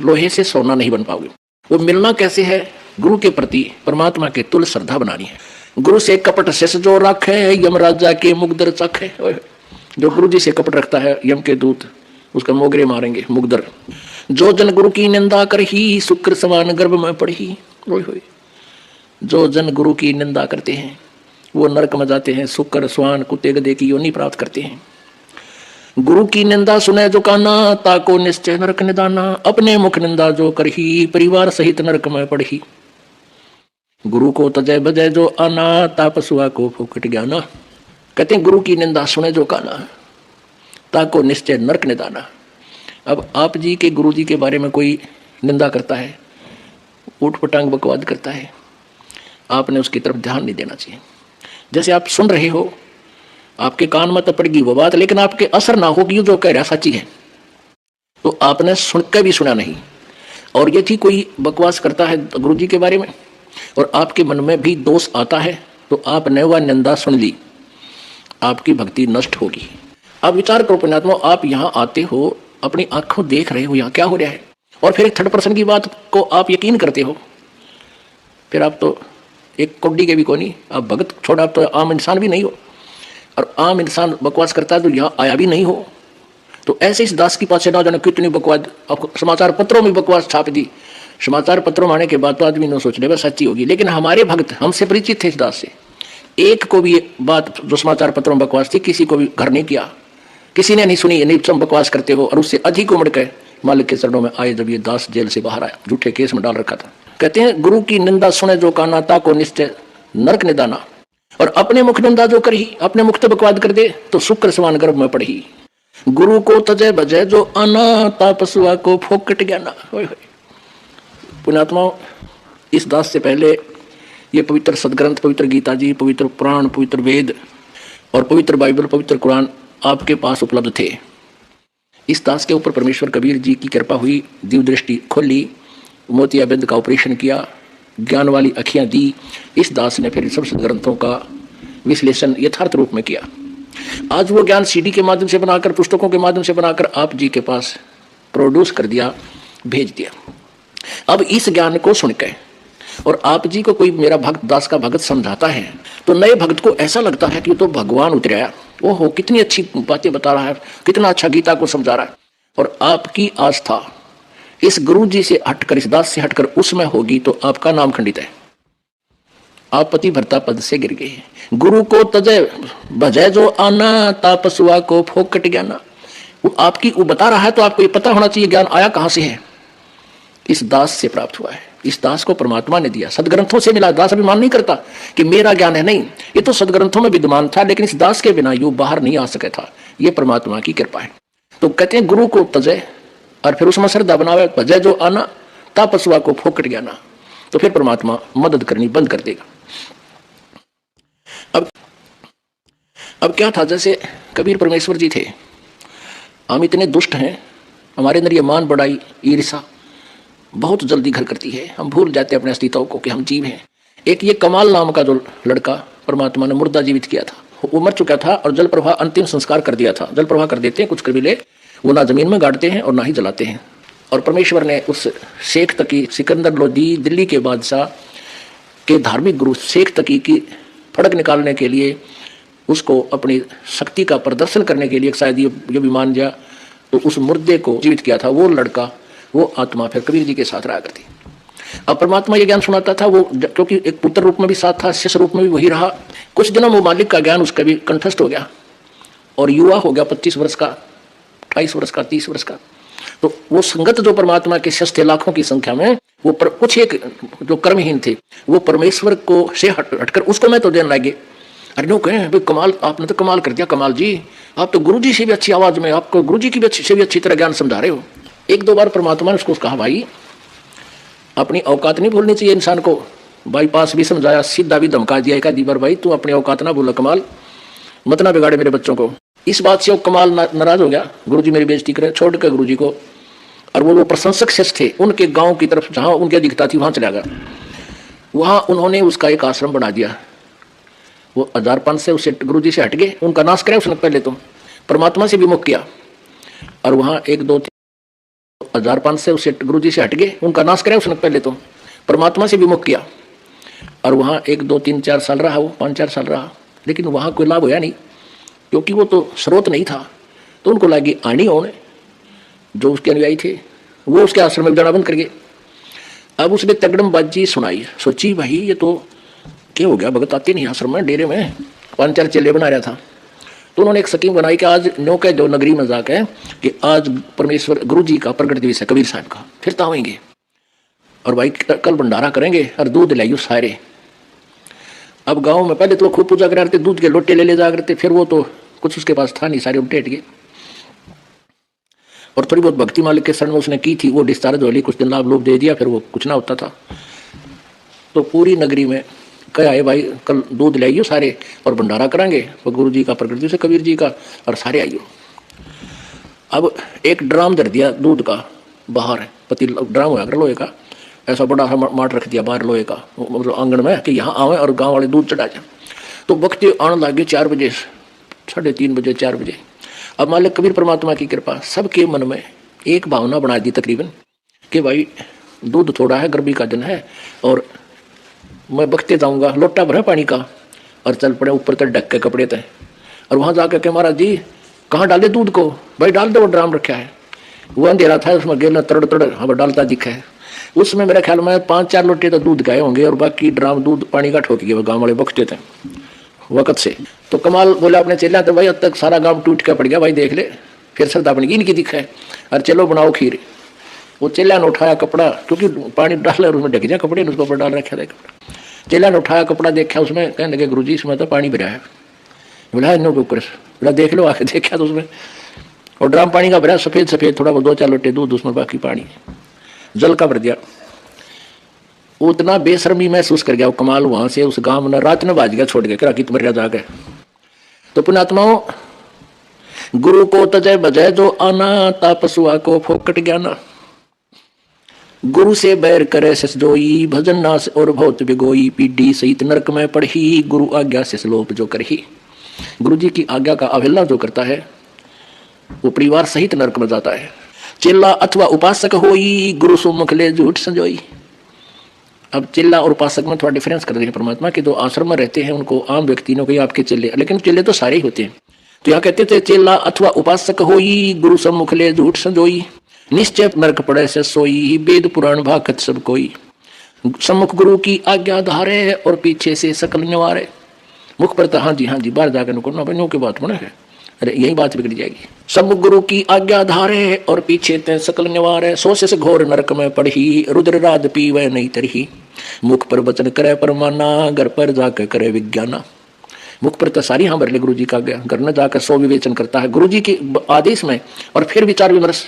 A: लोहे से सोना नहीं बन पाओगे। वो मिलना कैसे है? गुरु के प्रति परमात्मा के तुल्य श्रद्धा बनानी है। गुरु से कपट शेष जो रखे, यमराजा के मुगदर चखे। जो गुरु जी से कपट रखता है, यम के दूत उसका मोगरे मारेंगे, मुगदर। जो जन गुरु की निंदा कर ही, शुक्र समान गर्भ में पड़ी। जो जन गुरु की निंदा करते हैं वो नरक में जाते हैं, शुक्र स्वान कुत्ते गधे की योनि प्राप्त करते हैं। गुरु की निंदा सुने जो काना, ताको निश्चय नरक निदाना। अपने मुख निंदा जो करही, परिवार सहित नरक में पड़ही। गुरु को तजय बजय जो आना, तापसुआ को फूकट ज्ञाना। कहते हैं गुरु की निंदा सुने जो काना, ताको निश्चय नरक निदाना। अब आप जी के गुरु जी के बारे में कोई निंदा करता है, ऊट पटांग बकवाद करता है, आपने उसकी तरफ ध्यान नहीं देना चाहिए। जैसे आप सुन रहे हो, आपके कान में तो पड़ेगी वो बात, लेकिन आपके असर ना होगी जो कह रहा सच्ची है, तो आपने सुनकर भी सुना नहीं। और ये थी कोई बकवास करता है गुरु जी के बारे में और आपके मन में भी दोष आता है, तो आपने वह निंदा सुन ली, आपकी भक्ति नष्ट होगी। आप विचार करो पुण्यात्मा, आप यहाँ आते हो, अपनी आंखों देख रहे हो यहाँ क्या हो रहा है, और फिर एक थर्ड पर्सन की बात को आप यकीन करते हो। फिर आप तो एक कोड्डी के भी को नहीं, आप भगत छोड़ा, आप तो आम इंसान भी नहीं हो। और आम इंसान बकवास करता है तो यहाँ आया भी नहीं हो। तो ऐसे इस दास की पास ना जाने कितनी बकवास, समाचार पत्रों में बकवास छाप दी। समाचार पत्रों में आने के बाद तो आदमी ने सोच ले बस सच्ची होगी, लेकिन हमारे भक्त हमसे परिचित थे इस दास से। एक को भी ये बात जो समाचार पत्रों में बकवास थी, किसी को भी घर नहीं किया, किसी ने नहीं सुनी। नहीं तुम बकवास करते हो। और उससे अधिक उमड़ के मालिक के चरणों में आए जब ये दास जेल से बाहर आया, झूठे केस में डाल रखा था। कहते हैं गुरु की निंदा सुने जो काना, ताको निश्चय नरक निदाना। और अपने मुख निंदा जो करही, अपने मुख तो बकवाद कर दे तो शुक्र समान गर्भ में पड़ही। गुरु को तजय बजय जो आना, तापसुआ को फोकट ज्ञाना। पुण्यात्मा, इस दास से पहले ये पवित्र सदग्रंथ, पवित्र गीता जी, पवित्र पुराण, पवित्र वेद और पवित्र बाइबल, पवित्र कुरान आपके पास उपलब्ध थे। इस दास के ऊपर परमेश्वर कबीर जी की कृपा हुई, दिव्य दृष्टि खोली, मोतियाबिंद का ऑपरेशन किया, ज्ञान वाली अखियां दी। इस दास ने फिर सब ग्रंथों का विश्लेषण यथार्थ रूप में किया। आज वो ज्ञान सीडी के माध्यम से बनाकर, पुस्तकों के माध्यम से बनाकर आप जी के पास प्रोड्यूस कर दिया, भेज दिया। अब इस ज्ञान को सुनकर और आप जी को कोई मेरा भक्त, दास का भक्त समझाता है तो नए भक्त को ऐसा लगता है कि तो भगवान उतराया, ओहो कितनी अच्छी बातें बता रहा है, कितना अच्छा गीता को समझा रहा है। और आपकी आस्था इस गुरु जी से हटकर, इस दास से हटकर उसमें होगी तो आपका नाम खंडित है, आप पति भरता पद से गिर गए। गुरु को तजय भजय जो आना, तापसुआ को फोकट ज्ञाना। वो आपकी वो बता रहा है तो आपको ये पता होना चाहिए ज्ञान आया कहां से है, इस दास से प्राप्त हुआ है। इस दास को परमात्मा ने दिया, सदग्रंथों से मिला। दास अभिमान नहीं करता कि मेरा ज्ञान है, नहीं, ये तो सदग्रंथों में विद्यमान था, लेकिन इस दास के बिना यू बाहर नहीं आ सका था। ये परमात्मा की कृपा है। तो कहते हैं गुरु को तजय और फिर उसमें श्रद्धा बनावे, भजय जो आना, तापसुआ को फोकट ज्ञाना। तो फिर परमात्मा मदद करनी बंद कर देगा। अब क्या था, जैसे कबीर परमेश्वर जी थे, हम इतने दुष्ट हैं, हमारे अंदर ये मान बढ़ाई, ईर्षा बहुत जल्दी घर करती है। हम भूल जाते हैं अपने अस्तित्व को कि हम जीव हैं। एक ये कमाल नाम का जो लड़का परमात्मा ने मुर्दा जीवित किया था, वो मर चुका था और जल प्रवाह अंतिम संस्कार कर दिया था। जल प्रवाह कर देते हैं कुछ कबीले, वो ना जमीन में गाड़ते हैं और ना ही जलाते हैं। और परमेश्वर ने उस शेख तकी, सिकंदर लोदी, दिल्ली के बादशाह के धार्मिक गुरु शेख तकी की फड़क निकालने के लिए, उसको अपनी शक्ति का प्रदर्शन करने के लिए, शायद ये भी मान लिया, तो उस मुर्दे को जीवित किया था। वो लड़का, वो आत्मा फिर कबीर जी के साथ रहा करती। अब परमात्मा ये ज्ञान सुनाता था, वो क्योंकि एक पुत्र रूप में भी साथ था, शिष्य रूप में भी वही रहा। कुछ दिनों में मालिक का ज्ञान उसका भी कंठस्थ हो गया और युवा हो गया, 25 वर्ष का, 28 वर्ष का, 30 वर्ष का। तो वो संगत जो परमात्मा के शिष्य थे लाखों की संख्या में, वो कुछ एक जो कर्महीन थे, वो परमेश्वर को से हटकर उसको मैं तो देने लगे। अरे नो कहें भाई कमाल, आपने तो कमाल कर दिया, कमाल जी, आप तो गुरु जी से भी अच्छी आवाज में, आपको गुरु जी की भी से भी अच्छी तरह ज्ञान समझा रहे हो। एक दो बार परमात्मा ने उसको कहा, भाई अपनी औकात नहीं भूलनी चाहिए इंसान को। बाईपास भी समझाया, सीधा भी धमका दिया एक आधी बार, भाई तू अपनी औकात ना भूला, कमाल मत ना बिगाड़े मेरे बच्चों को। इस बात से वो कमाल नाराज हो गया, गुरुजी मेरी बेइज्जती करे, छोड़ कर गुरुजी को। और वो प्रशंसक शिष्य थे, उनके गांव की तरफ जहां उनकी अधिकता थी वहां चला गया। वहां उन्होंने उसका एक आश्रम बना दिया। वो 1005 से उससे गुरुजी से हट गए, उनका नाश कराया उसने पहले तो। परमात्मा से विमुख किया और वहां 1-2-3 से उससे गुरु जी से हट गए, उनका नाश कराया उसने पहले तो, परमात्मा से विमुख किया और वहां 1-2-3-4 साल रहा, वो 5-4 साल रहा, लेकिन वहां कोई लाभ होया नहीं क्योंकि वो तो स्रोत नहीं था। तो उनको लगी आनी होने, जो उसके अनुयायी थे वो उसके आश्रम में जाना बंद कर गए। अब उसने तगड़मबाजी सुनाई, सोची भाई ये तो क्या हो गया, भगत आते नहीं आश्रम में, डेरे में 5-4 चेले बना रहा था। तो उन्होंने एक स्कीम बनाई कि आज न्यो के जो नगरी में जाके कि आज परमेश्वर गुरु जी का प्रकट दिवस है कबीर साहब का, फिर तो आएंगे और भाई कल भंडारा करेंगे और दूध लाइयो सारे। अब गांव में पहले तो खूब पूजा करा रहे थे, दूध के लोटे ले जा करते, फिर वो तो कुछ उसके पास था नहीं, सारे उल्टे हट गए। और थोड़ी बहुत भक्ति मालिक के शरण में उसने की थी, वो डिस्चार्ज वाली कुछ दिन लाभ लोभ दे दिया, फिर वो कुछ ना होता था। तो पूरी नगरी में कहा है भाई कल दूध ले आइयो सारे और भंडारा करांगे और गुरु जी का प्रकट दिवस है कबीर जी का, और सारे आइयो। अब एक ड्राम धर दिया दूध का बाहर, पति ड्राम हुआ लोहे का, ऐसा बड़ा सा माट रख दिया बाहर लोहे का मतलब आंगन में कि यहाँ आवे और गांव वाले दूध चढ़ा जाए। तो भक्ति आने लगे 4 बजे, 3:30 बजे, 4 बजे। अब मालिक कबीर परमात्मा की कृपा, सबके मन में एक भावना बना दी तकरीबन कि भाई दूध थोड़ा है, गर्मी का दिन है और मैं बखते जाऊंगा, लोटा भरा पानी का और चल पड़े ऊपर तक ढक के कपड़े थे। और वहां जाकर के महाराज जी कहाँ डाले दूध को, भाई डाल दो, वो ड्राम रखा है, वो अंधेरा था उसमें गेल तड़ तड़ हाँ डालता दिखा है। उसमें मेरे ख्याल में 5-4 लोटे तो दूध गए होंगे और बाकी ड्राम दूध पानी का ठोक गए, गाँव वाले बखते थे वक़्त से। तो कमाल बोला अपने चेला, तो भाई अब तक सारा गांव टूट के पड़ गया, भाई देख ले, फिर श्रद्धा बन गई इनकी दिखा है, और चलो बनाओ खीर। वो चेला ने उठाया कपड़ा, क्योंकि पानी डाल और उसमें ढक गया कपड़े ने, उसके ऊपर डाल रखा था कपड़ा। चेला ने उठाया कपड़ा, देखा उसमें, कहने लगे गुरु जी इसमें तो पानी भरा है। बोला इन के ऊपर, बोला देख लो, आके देखा तो उसमें और ड्राम पानी का भरा, सफ़ेद सफ़ेद, थोड़ा बहुत 2-4 लोटे दूध उसमें, बाकी पानी जल का भर दिया। उतना बेशर्मी महसूस कर गया वो कमाल, वहां से उस गांव में रात में बाज गया, छोड़ गया करा कि तुम्हारे जाके। तो पुण्यात्माओं, गुरु को तजय बजय जो आना, तापसुआ को फोकट ज्ञाना। गुरु से बैर करे सस जोई, भजन नास और बहुत बिगोई, पीढ़ी सहित नरक में पढ़ी, गुरु आज्ञा से श्लोप जो करही। गुरु जी की आज्ञा का अवहेलना जो करता है वो परिवार सहित नरक में जाता है। चेला अथवा उपासक होई, गुरु सुमुख ले झूठ संजोई। अब चेला और उपासक में थोड़ा डिफरेंस कर रहे हैं परमात्मा के, जो आश्रम में रहते हैं उनको आम व्यक्ति ने कही आपके चेले, लेकिन चेले तो सारे ही होते हैं। तो यहाँ कहते थे चेला अथवा उपासक होई, गुरु सम्मुख ले झूठ संजोई, निश्चय नरक पड़े से सोई, वेद पुराण भागत सब कोई। सम्मुख गुरु की आज्ञा धारे और पीछे से सकल निवारे। मुख पर तो हाँ जी बाहर जाकर नुको ना बनो की बात बना है, अरे यही बात बिगड़ जाएगी। सम्मुख गुरु की आज्ञा धारे और पीछे ते सकल निवारे, सोच से घोर नरक में पढ़ी, रुद्र राज पीवे नहीं तरही। मुख पर वचन करे परमाना, घर पर जाकर करे विज्ञाना। मुख पर तो सारी हाँ भर ले गुरु जी का आज्ञा, घर में जाकर सो विवेचन करता है गुरु जी के आदेश में, और फिर विचार विमर्श,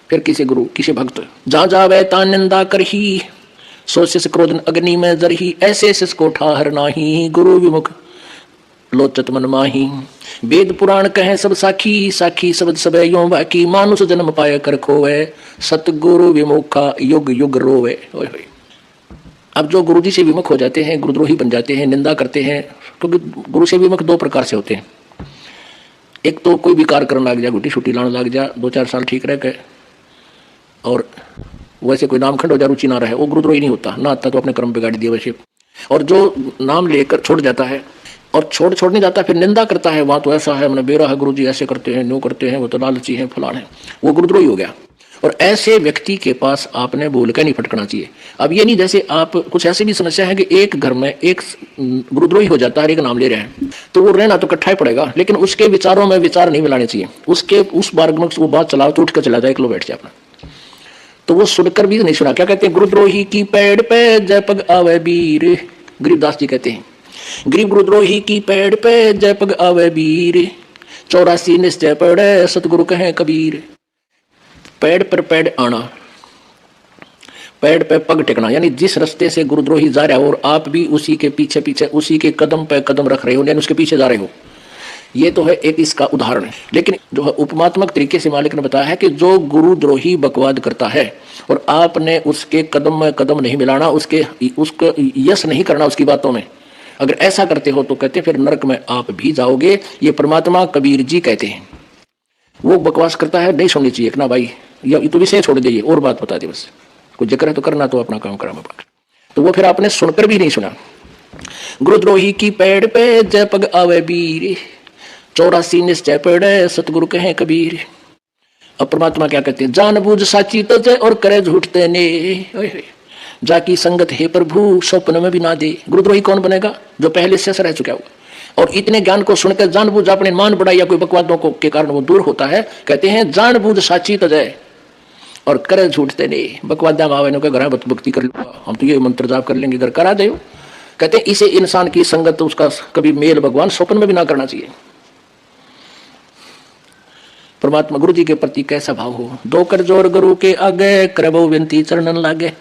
A: फिर किसी गुरु किसी भक्त। जा जावे ता निंदा करही, सोच से क्रोधन अग्नि में जरही, ऐसे सिस को ठाहर नाही, गुरु विमुख लोचत मन माही। वेद पुराण कहे सब साखी, साखी शब्द सब यो बाकी, मानुष जन्म पाए कर खोवे, सतगुरु विमुखा युग युग रोवे। अब जो गुरु जी से विमुख हो जाते हैं, गुरुद्रोही बन जाते हैं, निंदा करते हैं, क्योंकि तो गुरु से विमुख 2 प्रकार से होते हैं। एक तो कोई विकार करने लग जा, गुटी छुट्टी लाने लग जा, 2-4 साल ठीक रह गए और वैसे कोई नामखंड हो जा, रुचि ना रहे, वो गुरुद्रोही नहीं होता, ना आता तो अपने कर्म बिगाड़ दिए वैसे। और जो नाम लेकर छोड़ जाता है और छोड़ नहीं जाता, फिर निंदा करता है, वहाँ तो ऐसा है, मैंने बेरा है गुरु जी ऐसे करते हैं, न्यू करते हैं, वो तो लालची है, फलान है, वो गुरुद्रोही हो गया। और ऐसे व्यक्ति के पास आपने बोल के नहीं फटकना चाहिए। अब ये नहीं जैसे आप कुछ ऐसी भी समस्या है कि एक घर में एक गुरुद्रोही हो जाता है, एक नाम ले रहे हैं, तो वो रहना तो इकट्ठा ही पड़ेगा, लेकिन उसके विचारों में विचार नहीं मिलाने चाहिए, उसके उस मार्ग में वो बात चलाओ तो उठ कर चला जाए, एक लो बैठ जाए अपना, तो वो सुनकर भी नहीं सुना। क्या कहते हैं, गुरुद्रोही की पेड़ पे जय पग आवे वीर, गरीबदास जी कहते हैं, गरीब गुरुद्रोही की पेड़ पे जय पग आवे वीर, 84 निश्चय पड़े सतगुरु कहे कबीर। पेड़ पर पेड़ आना, पेड़ पे पग टेकना, यानी जिस रास्ते से गुरुद्रोही जा रहा है और आप भी उसी के पीछे पीछे उसी के कदम पे कदम रख रहे हो, यानी उसके पीछे जा रहे हो, ये तो है एक इसका उदाहरण है। लेकिन जो है उपमात्मक तरीके से मालिक ने बताया है कि जो गुरुद्रोही बकवाद करता है और आपने उसके कदम में कदम नहीं मिलाना, उसको यश नहीं करना उसकी बातों में, अगर ऐसा करते हो तो कहते फिर नरक में आप भी जाओगे। ये परमात्मा कबीर जी कहते हैं। वो बकवास करता है, नहीं सुननी चाहिए ना भाई, या तो विषय छोड़ दीजिए और बात बता दे बस, कोई जिक्र है तो करना, तो अपना काम करा मैं। तो वो फिर आपने सुनकर भी नहीं सुना। गुरुद्रोही की पेड़ पे जय पग आवे वीर, 84 निश्चय पड़े सतगुरु कहे कबीर। अब परमात्मा क्या कहते हैं, जान बूझ साची तो जय और करे झूठते ने, जाकी संगत है प्रभु स्वप्न में भी ना दे। गुरुद्रोही कौन बनेगा, जो पहले से रह चुका होगा और इतने ज्ञान को सुनकर जानबूझ अपने मान बढ़ाई या कोई बकवादों को के कारण वो दूर होता है। कहते हैं जानबूझ साची तो जय और करे झूठते नहीं। बकवादा मावे ने घर भक्ति कर लो, हम तो ये मंत्र जाप कर लेंगे, घर करा दे। कहते हैं इसे इंसान की संगत उसका कभी मेल भगवान स्वप्न में भी ना करना चाहिए। परमात्मा गुरु जी के प्रति कैसा भाव हो, दो कर जोर गुरु के आगे करबो विनती चरणन लागे,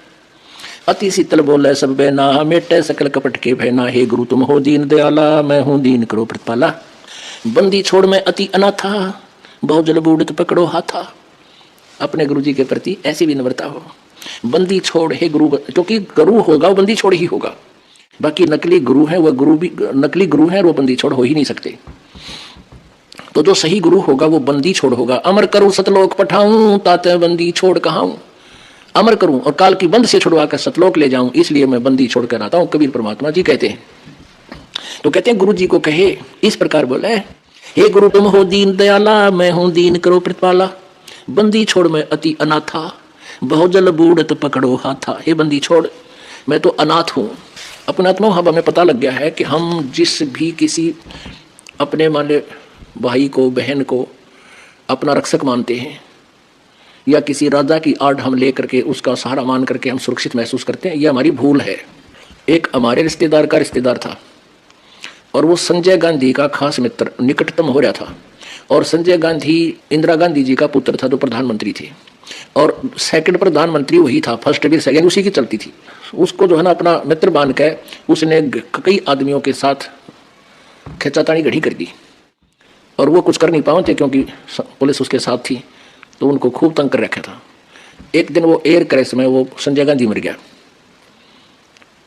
A: अति शीतल बोले सब बेना मेटे सकल कपट के भैना। हे गुरु तुम हो दीन दयाला, मैं हूं दीन करो प्रतिपाला। बंदी छोड़ में अति अनाथा, बहु जल बूढ़ पकड़ो हाथा। अपने गुरु जी के प्रति ऐसी विनम्रता हो। बंदी छोड़ हे गुरु, क्योंकि गुरु होगा वो बंदी छोड़ ही होगा, बाकी नकली गुरु है वह गुरु भी नकली गुरु है, वो बंदी छोड़ हो ही नहीं सकते। तो जो सही गुरु होगा वो बंदी छोड़ होगा। अमर करूं सतलोक पठाऊं, ताते बंदी छोड़ कहाऊं। अमर करूं और काल की बंद से छुड़वा कर सतलोक ले जाऊं, इसलिए मैं बंदी छोड़ कर आता हूं, कबीर परमात्मा जी कहते हैं। तो कहते हैं गुरु जी को कहे इस प्रकार बोले, हे गुरु तुम हो दीन दयाला, मैं हूं दीन करो प्रतिपाला। बंदी छोड़ मैं अति अनाथा, बहुजल बूढ़त पकड़ो हाथा। हे बंदी छोड़ मैं तो अनाथ हूं। अपना आत्मा हमें पता लग गया है कि हम जिस भी किसी अपने माने भाई को बहन को अपना रक्षक मानते हैं, या किसी राजा की आड़ हम लेकर के उसका सहारा मान करके हम सुरक्षित महसूस करते हैं, यह हमारी भूल है। एक हमारे रिश्तेदार का रिश्तेदार था और वो संजय गांधी का खास मित्र निकटतम हो रहा था, और संजय गांधी इंदिरा गांधी जी का पुत्र था जो प्रधानमंत्री थे, और सेकंड प्रधानमंत्री वही था, फर्स्ट भी सेकंड उसी की चलती थी। उसको जो है ना अपना मित्र मान के उसने कई आदमियों के साथ खिंचातानी घड़ी कर दी, और वो कुछ कर नहीं पाए थे क्योंकि पुलिस उसके साथ थी, तो उनको खूब तंग कर रखा था। एक दिन वो एयर क्रैश में वो संजय गांधी मर गया।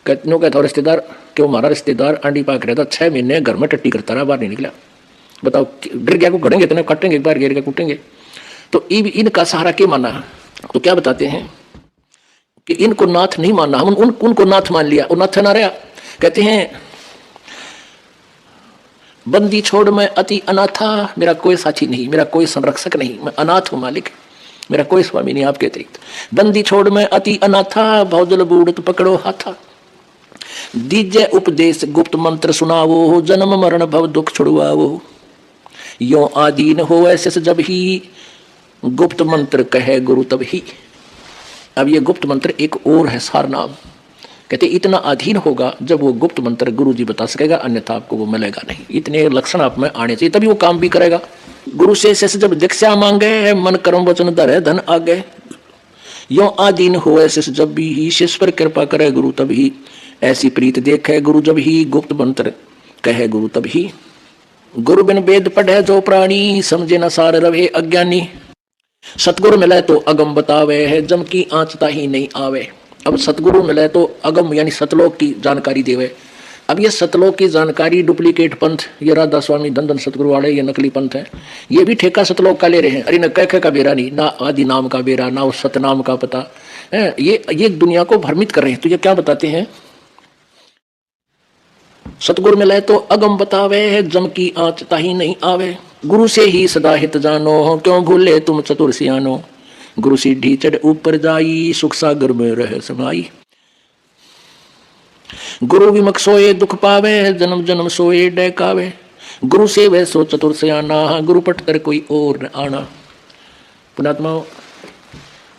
A: कहता था रिश्तेदार कि वो हमारा रिश्तेदार आंडी पाक रहता, 6 महीने घर में टट्टी करता रहा, बाहर नहीं निकला। बताओ डर गया को गड़ेंगे इतने काटेंगे, एक बार गिर गया कूटेंगे। तो इनका सहारा क्या माना, तो क्या बताते हैं कि इनको नाथ नहीं मानना, हम उनको नाथ मान लिया, और नाथ ना रहा। कहते हैं बंदी छोड़ मैं अति अनाथा, मेरा कोई साथी नहीं, मेरा कोई संरक्षक नहीं, मैं अनाथ हूं मालिक, मेरा कोई स्वामी नहीं आपके अतिरिक्त। बंदी छोड़ मैं अति अनाथा, बहुजल बूढ़ पकड़ो हाथा। दीजे उपदेश गुप्त मंत्र सुनावो, जन्म मरण भव दुख छुड़वावो। यो आदीन हो ऐसे जब ही, गुप्त मंत्र कहे गुरु तब ही। अब ये गुप्त मंत्र एक और है सार नाम। कहते इतना अधीन होगा जब वो गुप्त मंत्र गुरु जी बता सकेगा, अन्यथा आपको वो मिलेगा नहीं। इतने लक्षण आप में आने चाहिए तभी वो काम भी करेगा। गुरु से जब दीक्षा मांगे, मन कर्म वचन धरे धन आगे। यो आदीन हो ऐसे जब भी, ईश्वर पर कृपा करे गुरु तब ही। ऐसी प्रीत देखे गुरु जब ही, गुप्त मंत्र कहे गुरु तब ही। गुरु बिन वेद पढ़े जो प्राणी, समझे न सार रवे अज्ञानी। सतगुरु मिले तो अगम बतावे है, जम की आंचता ही नहीं आवे। अब सतगुरु मिले तो अगम यानी सतलोक की जानकारी देवे। अब ये सतलोक की जानकारी डुप्लीकेट पंथ, ये राधा स्वामी धन सतगुरु वाले ये नकली पंथ है, ये भी ठेका सतलोक का ले रहे हैं। अरे न कह का बेरा नहीं, ना आदि नाम का बेरा, ना उस सतनाम का पता है। ये दुनिया को भ्रमित कर रहे हैं। तो ये क्या बताते हैं, सतगुरु मिले तो अगम बतावे, जम की आंचता ही नहीं आवे। गुरु से ही सदा हित जानो, क्यों भूले तुम चतुर सियानो। गुरु सीढ़ी चढ़ ऊपर जाई, सुख सागर में रह समाई। गुरु विमुख सोए दुख पावे, जन्म जन्म सोए डकावे। गुरु से वह सो चतुर सियाना, गुरु पट कर कोई और न आना। पुणात्मा,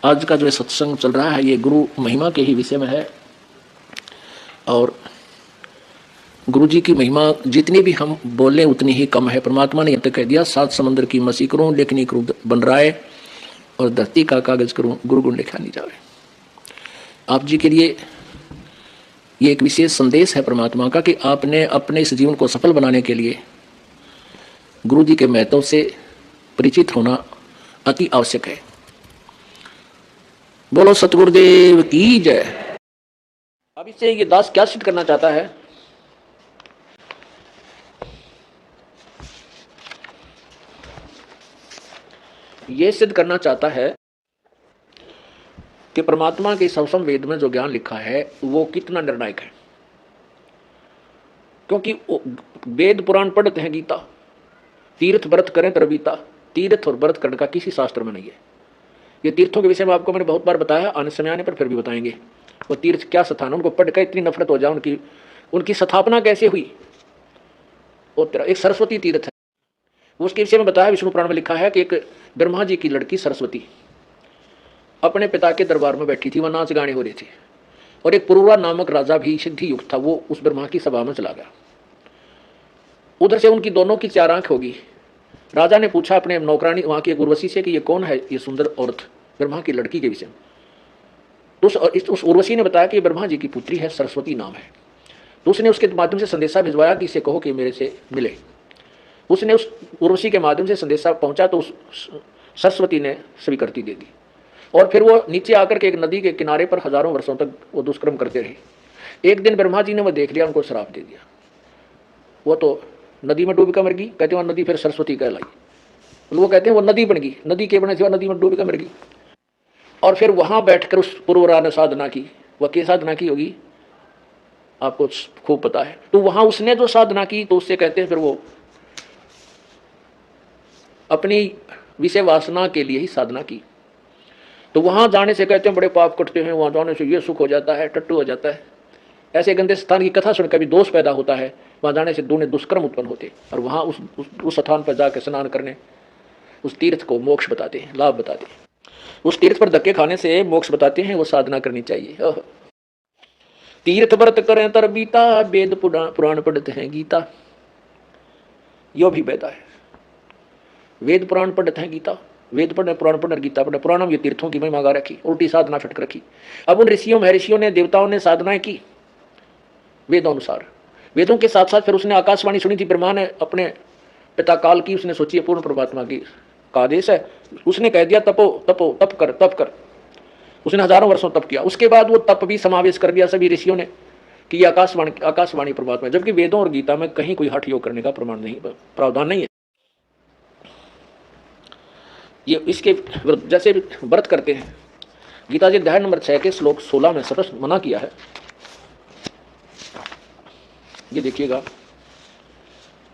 A: आज का जो सत्संग चल रहा है ये गुरु महिमा के ही विषय में है, और गुरु जी की महिमा जितनी भी हम बोलें उतनी ही कम है। परमात्मा ने यह तक कह दिया, 7 समंदर की मसी करूं, लेखनी करूं बन रहा है, और धरती का कागज करूं, गुरु गुण लिखा नहीं जावे। आप जी के लिए ये एक विशेष संदेश है परमात्मा का कि आपने अपने इस जीवन को सफल बनाने के लिए गुरु जी के महत्व से परिचित होना अति आवश्यक है। बोलो सतगुरुदेव की जय। अब इससे ये दास क्या सिद्ध करना चाहता है, ये सिद्ध करना चाहता है कि परमात्मा के सवसम वेद में जो ज्ञान लिखा है वो कितना निर्णायक है। क्योंकि वेद पुराण पढ़ते हैं गीता, तीर्थ व्रत करें तरबीता, तीर्थ और व्रत करने का किसी शास्त्र में नहीं है। ये तीर्थों के विषय में आपको मैंने बहुत बार बताया, आने समय आने पर फिर भी बताएंगे। वो तीर्थ क्या स्थान, उनको पढ़कर इतनी नफरत हो जाए, उनकी उनकी स्थापना कैसे हुई। वो तेरा एक सरस्वती तीर्थ है, उसके विषय में बताया, विष्णु पुराण में लिखा है कि एक ब्रह्मा जी की लड़की सरस्वती अपने पिता के दरबार में बैठी थी, वह नाच गाने हो रहे थे, और एक पुरुरा नामक राजा भी सिद्धि युक्त था, वो उस ब्रह्मा की सभा में चला गया। उधर से उनकी दोनों की चार आंख होगी। राजा ने पूछा अपने नौकरानी वहां की एक उर्वशी से कि ये कौन है ये सुंदर औरत, ब्रह्मा की लड़की के विषय में। तो उस उर्वशी ने बताया कि ब्रह्मा जी की पुत्री है, सरस्वती नाम है। तो उसने उसके माध्यम से संदेशा भिजवाया कि इसे कहो कि मेरे से मिले। उसने उस उर्वशी के माध्यम से संदेशा पहुंचा तो उस सरस्वती ने स्वीकृति दे दी, और फिर वो नीचे आकर के एक नदी के किनारे पर हजारों वर्षों तक वो दुष्कर्म करते रहे। एक दिन ब्रह्मा जी ने वो देख लिया, उनको श्राप दे दिया। वो तो नदी में डूबकर मर गई, कहते हैं नदी फिर सरस्वती कहलाई। वो कहते हैं वो नदी बन गई, नदी के बनने से नदी में डूबकर मर गई। और फिर वहां बैठकर उस पुरुरा ने साधना की। वह क्या साधना की होगी आपको खूब पता है। तो वहां उसने जो साधना की तो उससे कहते हैं फिर वो अपनी विषय वासना के लिए ही साधना की। तो वहां जाने से कहते हैं बड़े पाप कटते हैं, वहां जाने से ये सुख हो जाता है, टट्टू हो जाता है। ऐसे गंदे स्थान की कथा सुनकर भी दोष पैदा होता है, वहां जाने से दूने दुष्कर्म उत्पन्न होते, और वहां उस स्थान पर जाकर स्नान करने उस तीर्थ को मोक्ष बताते हैं, लाभ बताते हैं। उस तीर्थ पर धक्के खाने से मोक्ष बताते हैं, वो साधना करनी चाहिए। तीर्थ व्रत करें तरबीता, वेद पुराण पढ़ते हैं गीता। यो भी वेदा है, वेद पुराण पढ़ते हैं गीता, वेद पढ़ने पुराण पढ़ने गीता पढ़ने। पुराणम ये तीर्थों की महिमा गा रखी, उल्टी साधना फिटक रखी। अब उन ऋषियों महर्षियों ने, देवताओं ने साधनाएं की वेदों अनुसार। वेदों के साथ साथ फिर उसने आकाशवाणी सुनी थी, ब्रह्मा ने अपने पिता काल की, उसने सोची है पूर्ण परमात्मा की का आदेश है, उसने कह दिया तपो तपो तप कर तप कर। उसने हजारों वर्षों तप किया। उसके बाद वो तप भी समावेश कर दिया सभी ऋषियों ने कि ये आकाशवाणी परमात्मा है। जबकि वेदों और गीता में कहीं कोई हठ योग करने का प्रमाण नहीं, प्रावधान नहीं है। ये इसके जैसे व्रत करते हैं, गीता जी अध्याय नंबर 6 के श्लोक 16 में स्पष्ट मना किया है। ये देखिएगा,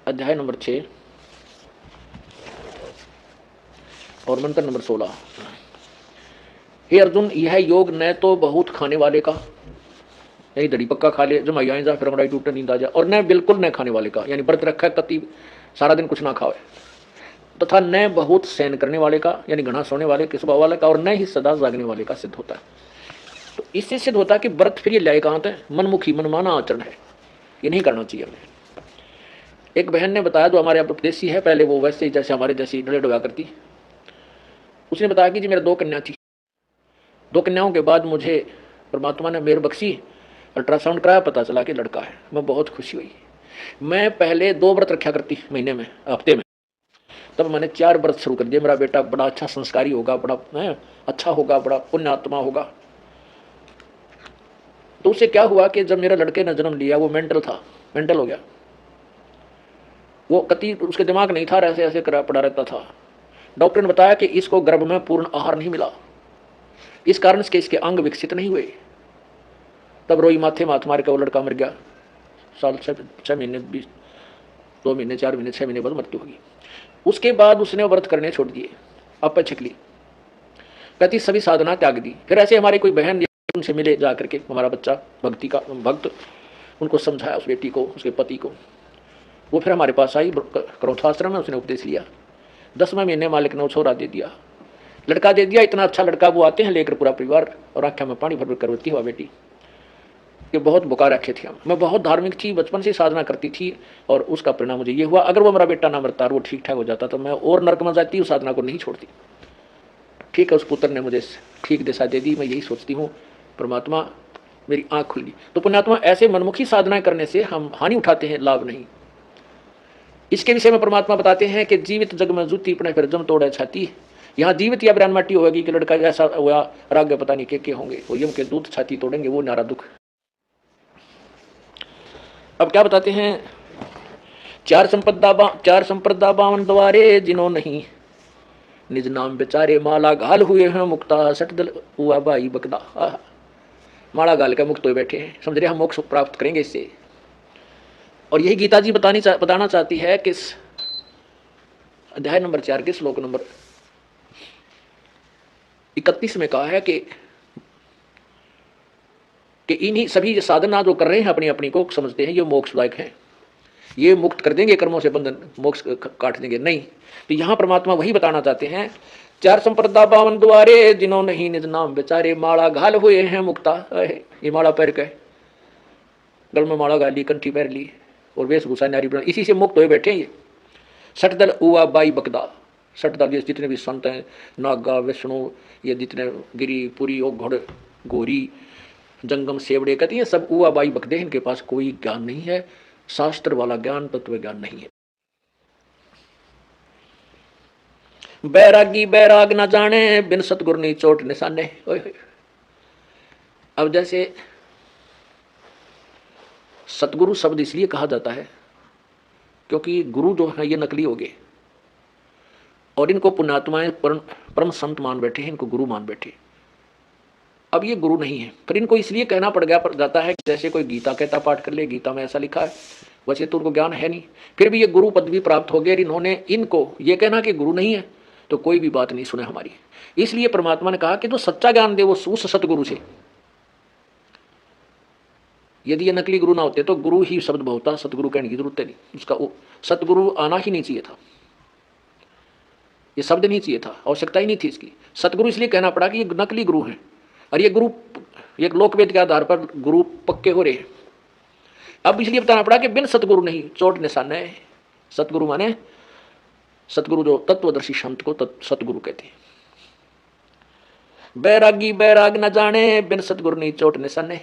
A: अध्याय नंबर 6 और मंत्र नंबर 16। हे अर्जुन, यह योग न तो बहुत खाने वाले का, यानी दड़ी पक्का खा ले, जमाई आए जा फिर हमारा टूटे नींद आ जाए, और न बिल्कुल न खाने वाले का, यानी व्रत रखा है कति सारा दिन कुछ ना खाओ, तथा न बहुत सहन करने वाले का, यानी घना सोने वाले के स्वभाव वाले का, और न ही सदा जागने वाले का सिद्ध होता है। तो इससे सिद्ध होता है कि व्रत फिर ये लाए कहाँ थे, मनमुखी मनमाना आचरण है, ये नहीं करना चाहिए हमें। एक बहन ने बताया जो हमारे यहाँ उपदेशी है, पहले वो वैसे ही जैसे हमारे जैसी डले डुआ करती, उसने बताया कि जी मेरा 2 कन्या थी, 2 कन्याओं के बाद मुझे परमात्मा ने मेहर बख्शी, अल्ट्रासाउंड कराया, पता चला कि लड़का है। मैं बहुत खुशी हुई। मैं पहले 2 व्रत रखा करती महीने में, हफ्ते में, तब मैंने 4 व्रत शुरू कर दिए। मेरा बेटा बड़ा अच्छा संस्कारी होगा, बड़ा अच्छा होगा, बड़ा पुण्यात्मा होगा। तो उससे क्या हुआ कि जब मेरे लड़के ने जन्म लिया, वो मेंटल था, मेंटल हो गया। वो कति उसके दिमाग नहीं था, ऐसे ऐसे करा पड़ा रहता था। डॉक्टर ने बताया कि इसको गर्भ में पूर्ण आहार नहीं मिला, इस कारण से इसके अंग विकसित नहीं हुए। तब रोई माथे माथ मार के वो लड़का मर गया। साल 6 महीने 2 महीने 4 महीने 6 महीने बाद मृत्यु होगी। उसके बाद उसने व्रत करने छोड़ दिए, अब छिकली, कहती सभी साधना त्याग दी। फिर ऐसे हमारी कोई बहन उनसे मिले जा करके, हमारा बच्चा भक्ति का भक्त, उनको समझाया, उस बेटी को, उसके पति को। वो फिर हमारे पास आई क्रौथाश्रम में, उसने उपदेश लिया। 10वें महीने मालिक ने वो छोरा दे दिया, लड़का दे दिया। इतना अच्छा लड़का, वो आते हैं लेकर पूरा परिवार, और आँखें में पानी भर भर करवती हुआ बेटी। ये बहुत बुकार रखे थे हम। मैं बहुत धार्मिक थी, बचपन से साधना करती थी, और उसका परिणाम मुझे ये हुआ। अगर वो मेरा बेटा ना मरता और वो ठीक ठाक हो जाता तो मैं और नरक में जाती, उस साधना को नहीं छोड़ती। ठीक है, उस पुत्र ने मुझे ठीक दिशा दे दी। मैं यही सोचती हूँ, परमात्मा मेरी आँख खुल गई। तो पुण्यात्मा, ऐसे मनमुखी साधनाएं करने से हम हानि उठाते हैं, लाभ नहीं। इसके विषय में परमात्मा बताते हैं कि जीवित जग में जूती पड़े फिर जम तोड़े छाती। यहाँ जीवित या ब्राह्मण माटी होगी कि लड़का ऐसा हुआ, राग पता नहीं के होंगे, वो यम के दूध छाती तोड़ेंगे, वो नारा दुख। अब क्या बताते हैं, 4 संप्रदा 52 द्वारे जिन्हों नहीं निज नाम बेचारे माला घाल हुए हैं मुक्ता सट दल हुआ भाई बकदा। माला घाल कर मुक्त हुए बैठे हैं, समझ रहे हम मोक्ष प्राप्त करेंगे इससे। और यही गीता जी बताना चाहती है कि अध्याय नंबर 4 के श्लोक नंबर 31 में कहा है कि इन्हीं सभी साधना जो कर रहे हैं अपनी अपनी को समझते हैं ये मोक्षदायक हैं, ये मुक्त कर देंगे कर्मों से, बंधन मोक्ष काट देंगे, नहीं। तो यहाँ परमात्मा वही बताना चाहते हैं, 4 संप्रदा 52 द्वारे जिन्हों नहीं निज नाम बेचारे माला घाल हुए हैं मुक्ता। ये माला पैर के गल में माला गाली, कंठी पैर ली और वेशभूषा नारी बना, इसी से मुक्त हुए बैठे ये। सटदल उआ बाई बकदा, सटदल ये जितने भी संत हैं, नागा विष्णु, ये जितने गिरी पुरी ओ घोड़ घोरी जंगम सेवड़े कहते हैं सब उआ बाई बकदे, इनके पास कोई ज्ञान नहीं है, शास्त्र वाला ज्ञान तत्व ज्ञान नहीं है। बैरागी बैराग न जाने बिन सतगुरु नहीं चोट निशाने। अब जैसे सतगुरु शब्द इसलिए कहा जाता है क्योंकि गुरु जो है ये नकली हो गए और इनको पुण्यात्माएं परम संत मान बैठे हैं, इनको गुरु मान बैठे। अब ये गुरु नहीं है, पर इनको इसलिए कहना पड़ जाता है कि जैसे कोई गीता कहता पाठ कर ले, गीता में ऐसा लिखा है, वैसे तो उनको ज्ञान है नहीं, फिर भी ये गुरु पदवी प्राप्त हो गई। इन्होंने इनको ये कहना कि गुरु नहीं है तो कोई भी बात नहीं सुने हमारी। इसलिए परमात्मा ने कहा कि जो सच्चा ज्ञान दे वो उस सतगुरु से। यदि ये नकली गुरु ना होते तो गुरु ही शब्द बहुता, सतगुरु कहने की जरूरत नहीं, उसका वो सतगुरु आना ही नहीं चाहिए था, ये शब्द नहीं चाहिए था, आवश्यकता ही नहीं थी इसकी। सतगुरु इसलिए कहना पड़ा कि ये नकली गुरु हैं और ये गुरु एक लोकवेद के आधार पर गुरु पक्के हो रहे हैं। अब इसलिए बताना पड़ा कि बिन सतगुरु नहीं चोट निशान है। सतगुरु माने सतगुरु जो तत्वदर्शी संत को सतगुरु कहते हैं। बैरागी बैराग न जाने बिन सतगुरु नहीं चोट निशाने।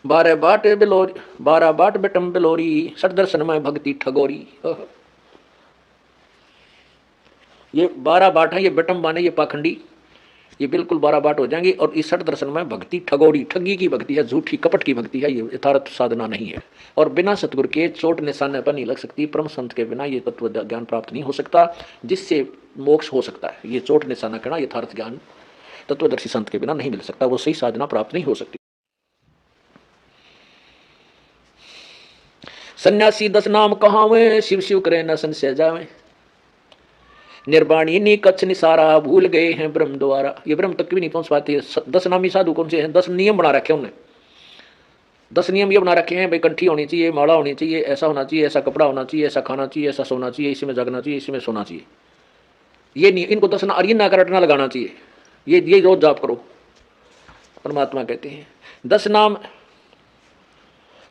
A: 12 बाट बेटम बिलोरी सट दर्शन में भक्ति ठगोरी। ये 12 बाट है, ये बेटम माने ये पाखंडी, ये बिल्कुल 12 बाट हो जाएंगे। और इस सट दर्शन में भक्ति ठगोरी, ठगी की भक्ति है, झूठी कपट की भक्ति है, ये यथार्थ साधना नहीं है। और बिना सतगुरु के चोट निशाने पर नहीं लग सकती, परम संत के बिना ये तत्व ज्ञान प्राप्त नहीं हो सकता जिससे मोक्ष हो सकता है। ये चोट निशाना करना यथार्थ ज्ञान तत्वदर्शी संत के बिना नहीं मिल सकता, वो सही साधना प्राप्त नहीं हो सकती। सन्यासी 10 नाम कहावे शिव शिव करे न संशय जावे। निर्वाणी नी कच्छ निसारा भूल गए हैं ब्रह्म द्वारा। ये ब्रह्म तक भी नहीं पहुंच पाते। 10 नामी साधु कौन से हैं? 10 नियम बना रखे उन्होंने। 10 नियम ये बना रखे हैं भाई, कंठी होनी चाहिए, माला होनी चाहिए, ऐसा होना चाहिए, ऐसा कपड़ा होना चाहिए, ऐसा खाना चाहिए, ऐसा सोना चाहिए, इसी में जगना चाहिए, इसी में सोना चाहिए। ये नहीं, इनको 10 अर्यन ना करटना लगाना चाहिए, ये रोज जाप करो। परमात्मा कहते हैं 10 नाम,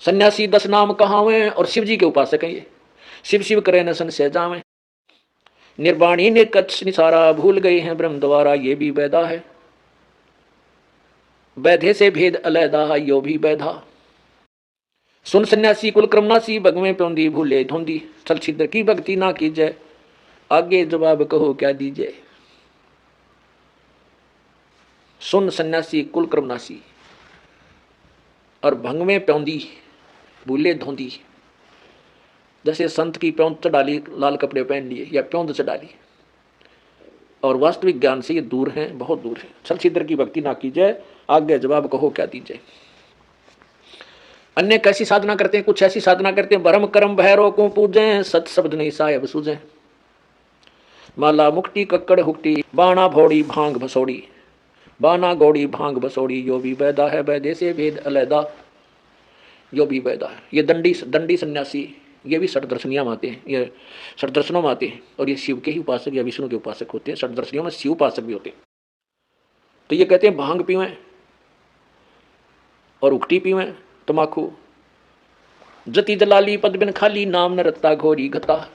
A: सन्यासी 10 नाम कहावे और शिव जी के उपासक हैं ये। शिव शिव करे न संशय जावे। निर्वाणी ने कच्छ निसारा भूल गए हैं ब्रह्म द्वारा, ये भी वैधा है। वैधे से भेद अलैदा यो भी वैधा। सुन सन्यासी कुल क्रमनासी भगवें प्योंदी भूले धोंदी। चल छिद्र की भक्ति ना कीजिए, आगे जवाब कहो क्या दीजिए। सुन सन्यासी कुल क्रमनासी और भंगवें प्योंदी भूले धोंदी। जैसे संत की प्योंद चढ़ा ली, लाल कपड़े पहन लिए या प्योंद चढ़ा ली, और वास्तविक ज्ञान से ये दूर हैं, बहुत दूर है। छल छिद्र की भक्ति ना कीजिए, आगे जवाब कहो क्या दीजिए। अन्य कैसी साधना करते हैं? कुछ ऐसी साधना करते हैं, भरम कर्म भैरव को पूजें, सत शब्द नहीं साहेब सूझे। माला मुक्ति कक्कड़ हुक्ति बाणा भोड़ी भांग भसोड़ी। बाना गौड़ी भांग बसोड़ी यो भी वैदा है, वैदे से भेद अलैदा यो भी वैदा है। ये दंडी सन्यासी ये भी षटदर्शनियाँ में आते हैं, ये षटदर्शनों में आते हैं, और ये शिव के ही उपासक या विष्णु के उपासक होते हैं। षटदर्शनियों में शिव उपासक भी होते हैं। तो ये कहते हैं भांग पीवें और उकटी पीवें, तमाकू। जति दलाली पद बिन खाली, नाम न रत्ता घोरी घता।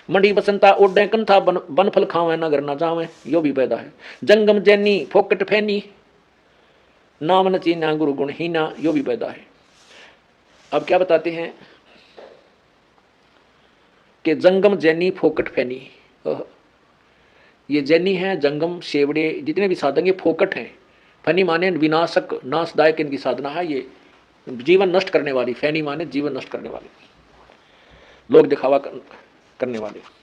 A: मंडी बसंता ओडे कंथा, बन फल खावे नगर न जावे यो भी पैदा है। जंगम जैनी फोकट फैनी, नाम न चीना गुरु गुण हीना यो भी पैदा है। अब क्या बताते हैं कि जंगम जैनी फोकट फैनी, ये जैनी है, जंगम शेवड़े जितने भी साधन ये फोकट हैं। फैनी माने विनाशक नाशदायक इनकी साधना है, ये जीवन नष्ट करने वाली। फैनी माने जीवन नष्ट करने वाली। लोग दिखावा करने वाले।